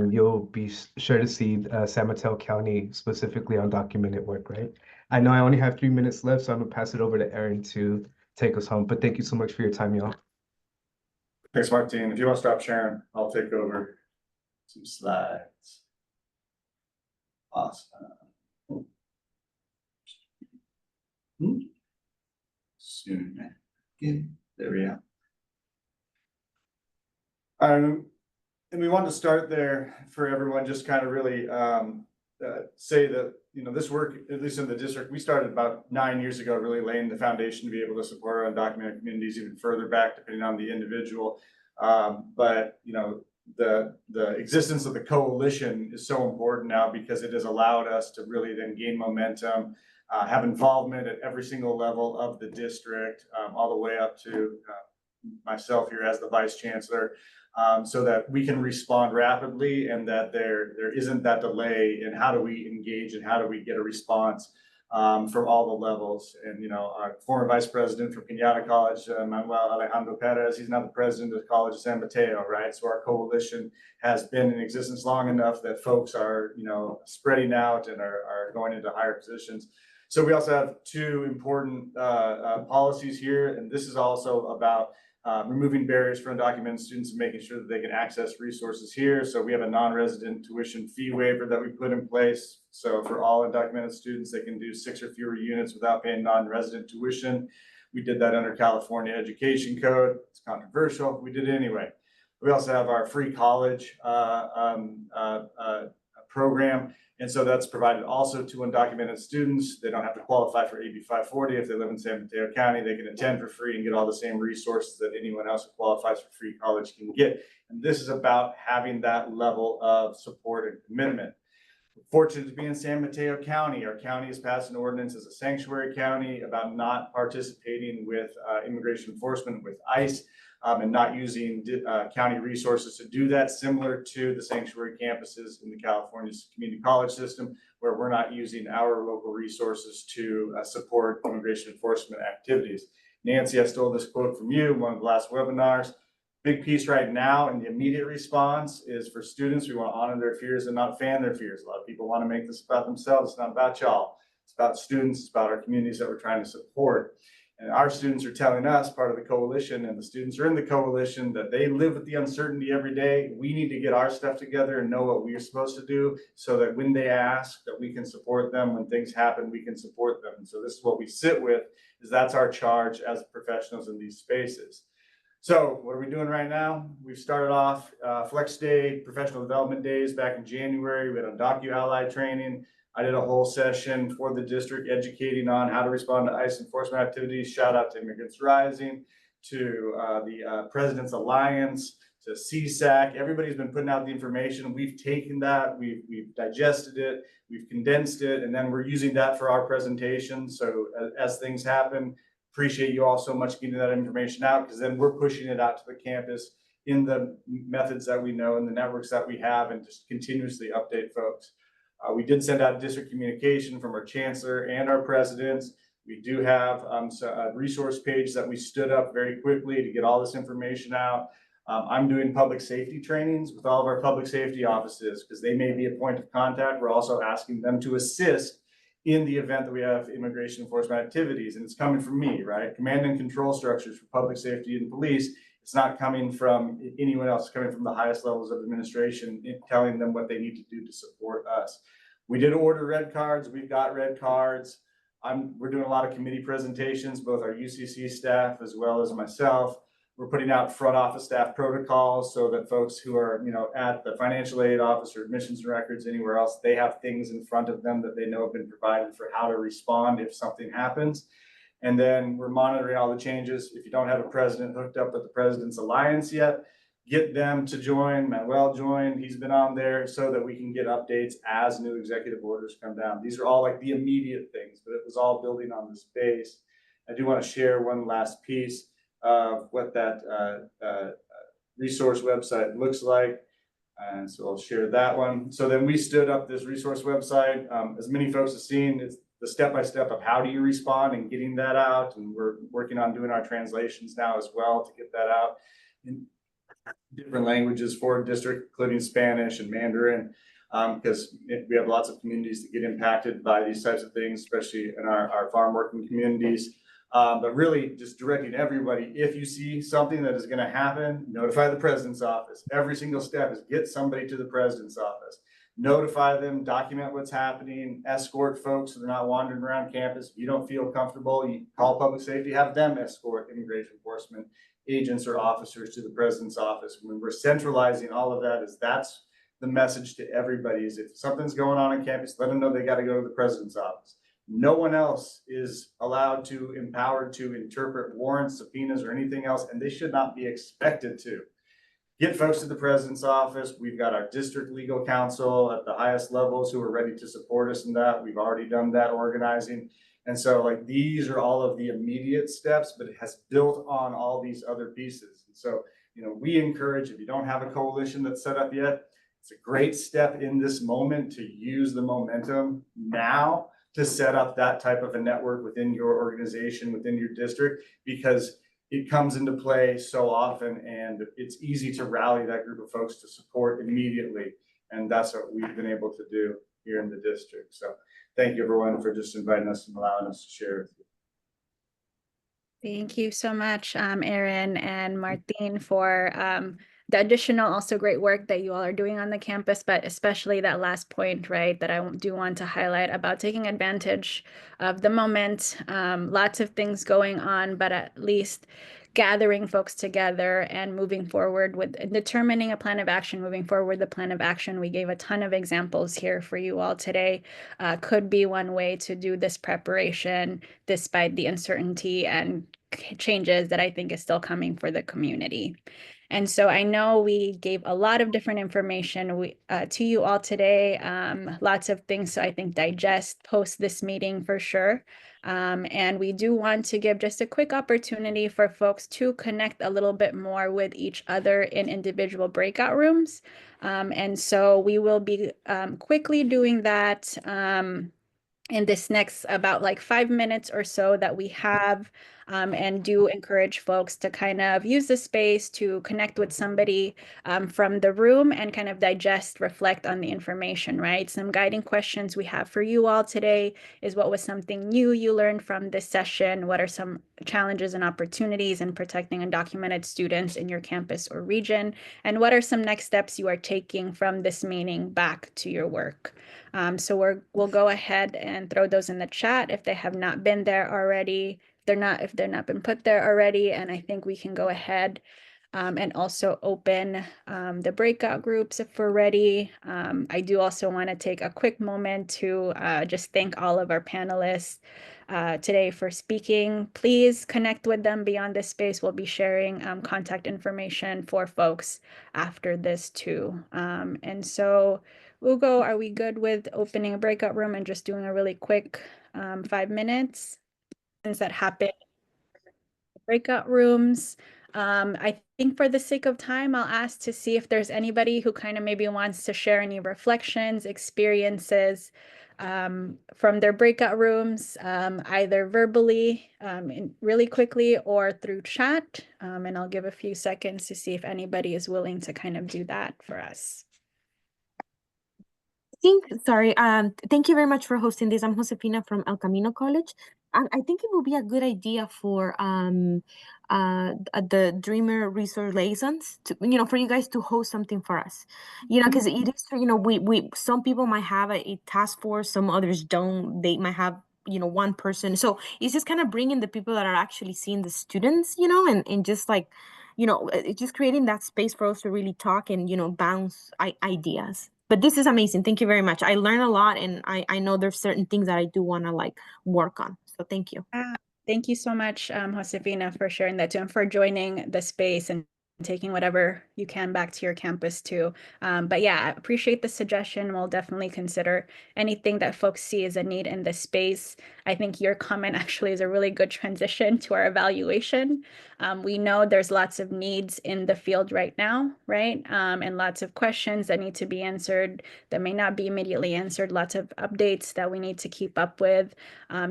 [SPEAKER 7] You'll be sure to see San Mateo County specifically undocumented work, right? I know I only have 3 minutes left, so I'm gonna pass it over to Aaron to take us home. But thank you so much for your time, y'all.
[SPEAKER 8] Thanks, Martin. If you want to stop sharing, I'll take over some slides. Awesome. Soon. There we go. And we want to start there for everyone, just kind of really say that, you know, this work, at least in the district, we started about 9 years ago, really laying the foundation to be able to support our undocumented communities even further back, depending on the individual. But, you know, the existence of the coalition is so important now because it has allowed us to really then gain momentum, have involvement at every single level of the district, all the way up to myself here as the vice chancellor. so that we can respond rapidly and that there isn't that delay in how do we engage and how do we get a response from all the levels. And, you know, our former vice president from Kenyatta College, Manuel Perez, he's now the president of the College of San Mateo, right? So our coalition has been in existence long enough that folks are, you know, spreading out and are going into higher positions. So we also have two important policies here, and this is also about removing barriers for undocumented students and making sure that they can access resources here. So we have a non-resident tuition fee waiver that we put in place. So for all undocumented students, they can do 6 or fewer units without paying non-resident tuition. We did that under California Education Code. It's controversial. We did it anyway. We also have our free college program. And so that's provided also to undocumented students. They don't have to qualify for AB 540. If they live in San Mateo County, they can attend for free and get all the same resources that anyone else who qualifies for free college can get. And this is about having that level of support and commitment. We're fortunate to be in San Mateo County. Our county has passed an ordinance as a sanctuary county about not participating with immigration enforcement with ICE. And not using county resources to do that, similar to the sanctuary campuses in the California community college system, where we're not using our local resources to support immigration enforcement activities. Nancy, I stole this quote from you, one of the last webinars. Big piece right now in the immediate response is for students. We want to honor their fears and not fan their fears. A lot of people want to make this about themselves. It's not about y'all. It's about students. It's about our communities that we're trying to support. And our students are telling us, part of the coalition, and the students are in the coalition, that they live with the uncertainty every day. We need to get our stuff together and know what we're supposed to do so that when they ask, that we can support them. When things happen, we can support them. And so this is what we sit with, is that's our charge as professionals in these spaces. So what are we doing right now? We've started off Flex Day, professional development days back in January. We had a DocuAlly training. I did a whole session for the district educating on how to respond to ICE enforcement activities. Shout out to Immigrants Rising, to the President's Alliance, to CSAC. Everybody's been putting out the information. We've taken that, we've digested it, we've condensed it, and then we're using that for our presentation. So as things happen, appreciate you all so much getting that information out, because then we're pushing it out to the campus in the methods that we know and the networks that we have, and just continuously update folks. We did send out district communication from our chancellor and our presidents. We do have a resource page that we stood up very quickly to get all this information out. I'm doing public safety trainings with all of our public safety offices because they may be a point of contact. We're also asking them to assist in the event that we have immigration enforcement activities. And it's coming from me, right? Command and control structures for public safety and police. It's not coming from anyone else. It's coming from the highest levels of administration, telling them what they need to do to support us. We did order red cards. We've got red cards. We're doing a lot of committee presentations, both our UCC staff as well as myself. We're putting out front office staff protocols so that folks who are, you know, at the financial aid office or admissions and records, anywhere else, they have things in front of them that they know have been provided for how to respond if something happens. And then we're monitoring all the changes. If you don't have a president hooked up with the President's Alliance yet, get them to join. Manuel joined. He's been on there so that we can get updates as new executive orders come down. These are all like the immediate things, but it was all building on this base. I do want to share one last piece of what that resource website looks like. And so I'll share that one. So then we stood up this resource website. As many folks have seen, it's the step-by-step of how do you respond and getting that out. And we're working on doing our translations now as well to get that out in different languages for district, including Spanish and Mandarin, because we have lots of communities that get impacted by these types of things, especially in our farm working communities. But really just directing everybody, if you see something that is going to happen, notify the President's office. Every single step is get somebody to the President's office. Notify them, document what's happening, escort folks so they're not wandering around campus. If you don't feel comfortable, you call public safety, have them escort immigration enforcement agents or officers to the President's office. When we're centralizing all of that, that's the message to everybody, is if something's going on campus, let them know they got to go to the President's office. No one else is allowed to, empowered to interpret warrants, subpoenas, or anything else, and they should not be expected to. Get folks to the President's office. We've got our district legal counsel at the highest levels who are ready to support us in that. We've already done that organizing. And so like these are all of the immediate steps, but it has built on all these other pieces. And so we encourage, if you don't have a coalition that's set up yet, it's a great step in this moment to use the momentum now to set up that type of a network within your organization, within your district, because it comes into play so often and it's easy to rally that group of folks to support immediately. And that's what we've been able to do here in the district. So thank you everyone for just inviting us and allowing us to share with you.
[SPEAKER 1] Thank you so much, Erin and Martin, for the additional also great work that you all are doing on the campus, but especially that last point, right, that I do want to highlight about taking advantage of the moment. Lots of things going on, but at least gathering folks together and moving forward with determining a plan of action, moving forward the plan of action. We gave a ton of examples here for you all today. Could be one way to do this preparation despite the uncertainty and changes that I think is still coming for the community. And so I know we gave a lot of different information to you all today, lots of things to, I think, digest post this meeting for sure. And we do want to give just a quick opportunity for folks to connect a little bit more with each other in individual breakout rooms. And so we will be quickly doing that in this next about like 5 minutes or so that we have, and do encourage folks to kind of use the space to connect with somebody from the room and kind of digest, reflect on the information, right? Some guiding questions we have for you all today is, what was something new you learned from this session? What are some challenges and opportunities in protecting undocumented students in your campus or region? And what are some next steps you are taking from this meeting back to your work? So we'll go ahead and throw those in the chat if they have not been there already. If they're not been put there already, and I think we can go ahead and also open the breakout groups if we're ready. I do also want to take a quick moment to just thank all of our panelists today for speaking. Please connect with them beyond this space. We'll be sharing contact information for folks after this too. And so Ugo, are we good with opening a breakout room and just doing a really quick 5 minutes? Since that happened, breakout rooms. I think for the sake of time, I'll ask to see if there's anybody who kind of maybe wants to share any reflections, experiences from their breakout rooms, either verbally, really quickly, or through chat. And I'll give a few seconds to see if anybody is willing to kind of do that for us.
[SPEAKER 9] Thank you very much for hosting this. I'm Josefina from El Camino College. I think it will be a good idea for the Dreamer Resource Liaisons to, for you guys to host something for us, because it is, we some people might have a task force, some others don't. They might have, one person. So it's just kind of bringing the people that are actually seeing the students, and just like, just creating that space for us to really talk and, bounce ideas. But this is amazing. Thank you very much. I learned a lot, and I know there's certain things that I do want to like work on. So thank you.
[SPEAKER 1] Thank you so much, Josefina, for sharing that too, and for joining the space and taking whatever you can back to your campus too. But yeah, I appreciate the suggestion. We'll definitely consider anything that folks see as a need in this space. I think your comment actually is a really good transition to our evaluation. We know there's lots of needs in the field right now, right? And lots of questions that need to be answered that may not be immediately answered, lots of updates that we need to keep up with.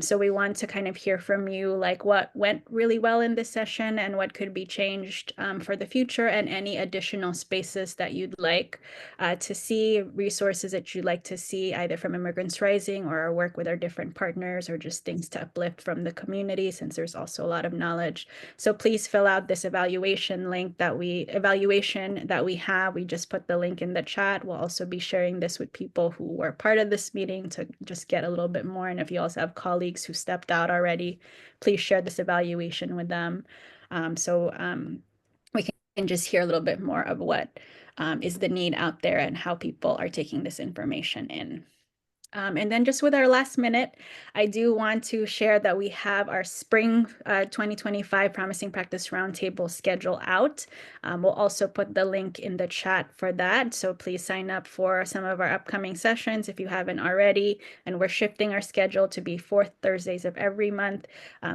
[SPEAKER 1] So we want to kind of hear from you, like what went really well in this session and what could be changed for the future, and any additional spaces that you'd like to see, resources that you'd like to see either from Immigrants Rising or our work with our different partners, or just things to uplift from the community, since there's also a lot of knowledge. So please fill out this evaluation that we have. We just put the link in the chat. We'll also be sharing this with people who were part of this meeting to just get a little bit more. And if you also have colleagues who stepped out already, please share this evaluation with them. So we can just hear a little bit more of what is the need out there and how people are taking this information in. And then just with our last minute, I do want to share that we have our spring 2025 Promising Practice Roundtable schedule out. We'll also put the link in the chat for that. So please sign up for some of our upcoming sessions if you haven't already. And we're shifting our schedule to be 4th Thursdays of every month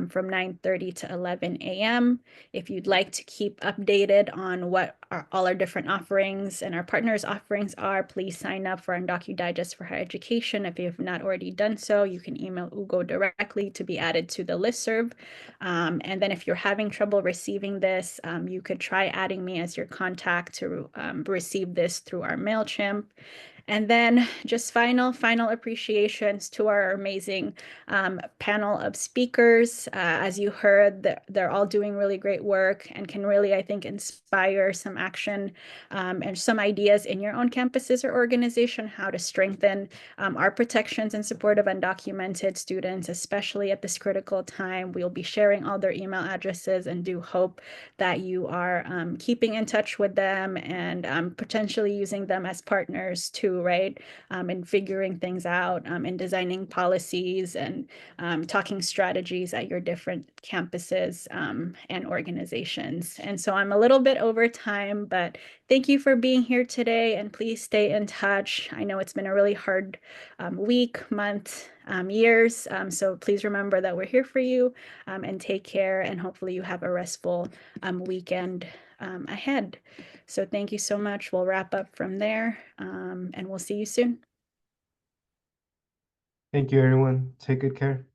[SPEAKER 1] from 9:30 to 11 a.m. If you'd like to keep updated on what all our different offerings and our partners' offerings are, please sign up for UndocuDigest for Higher Education. If you have not already done so, you can email Ugo directly to be added to the listserv. And then if you're having trouble receiving this, you could try adding me as your contact to receive this through our MailChimp. And then just final appreciations to our amazing panel of speakers. As you heard, they're all doing really great work and can really, I think, inspire some action and some ideas in your own campuses or organization, how to strengthen our protections in support of undocumented students, especially at this critical time. We'll be sharing all their email addresses and do hope that you are keeping in touch with them and potentially using them as partners too, right? And figuring things out and designing policies and talking strategies at your different campuses and organizations. And so I'm a little bit over time, but thank you for being here today, and please stay in touch. I know it's been a really hard week, month, years. So please remember that we're here for you and take care, and hopefully you have a restful weekend ahead. So thank you so much. We'll wrap up from there and we'll see you soon.
[SPEAKER 7] Thank you, everyone. Take good care.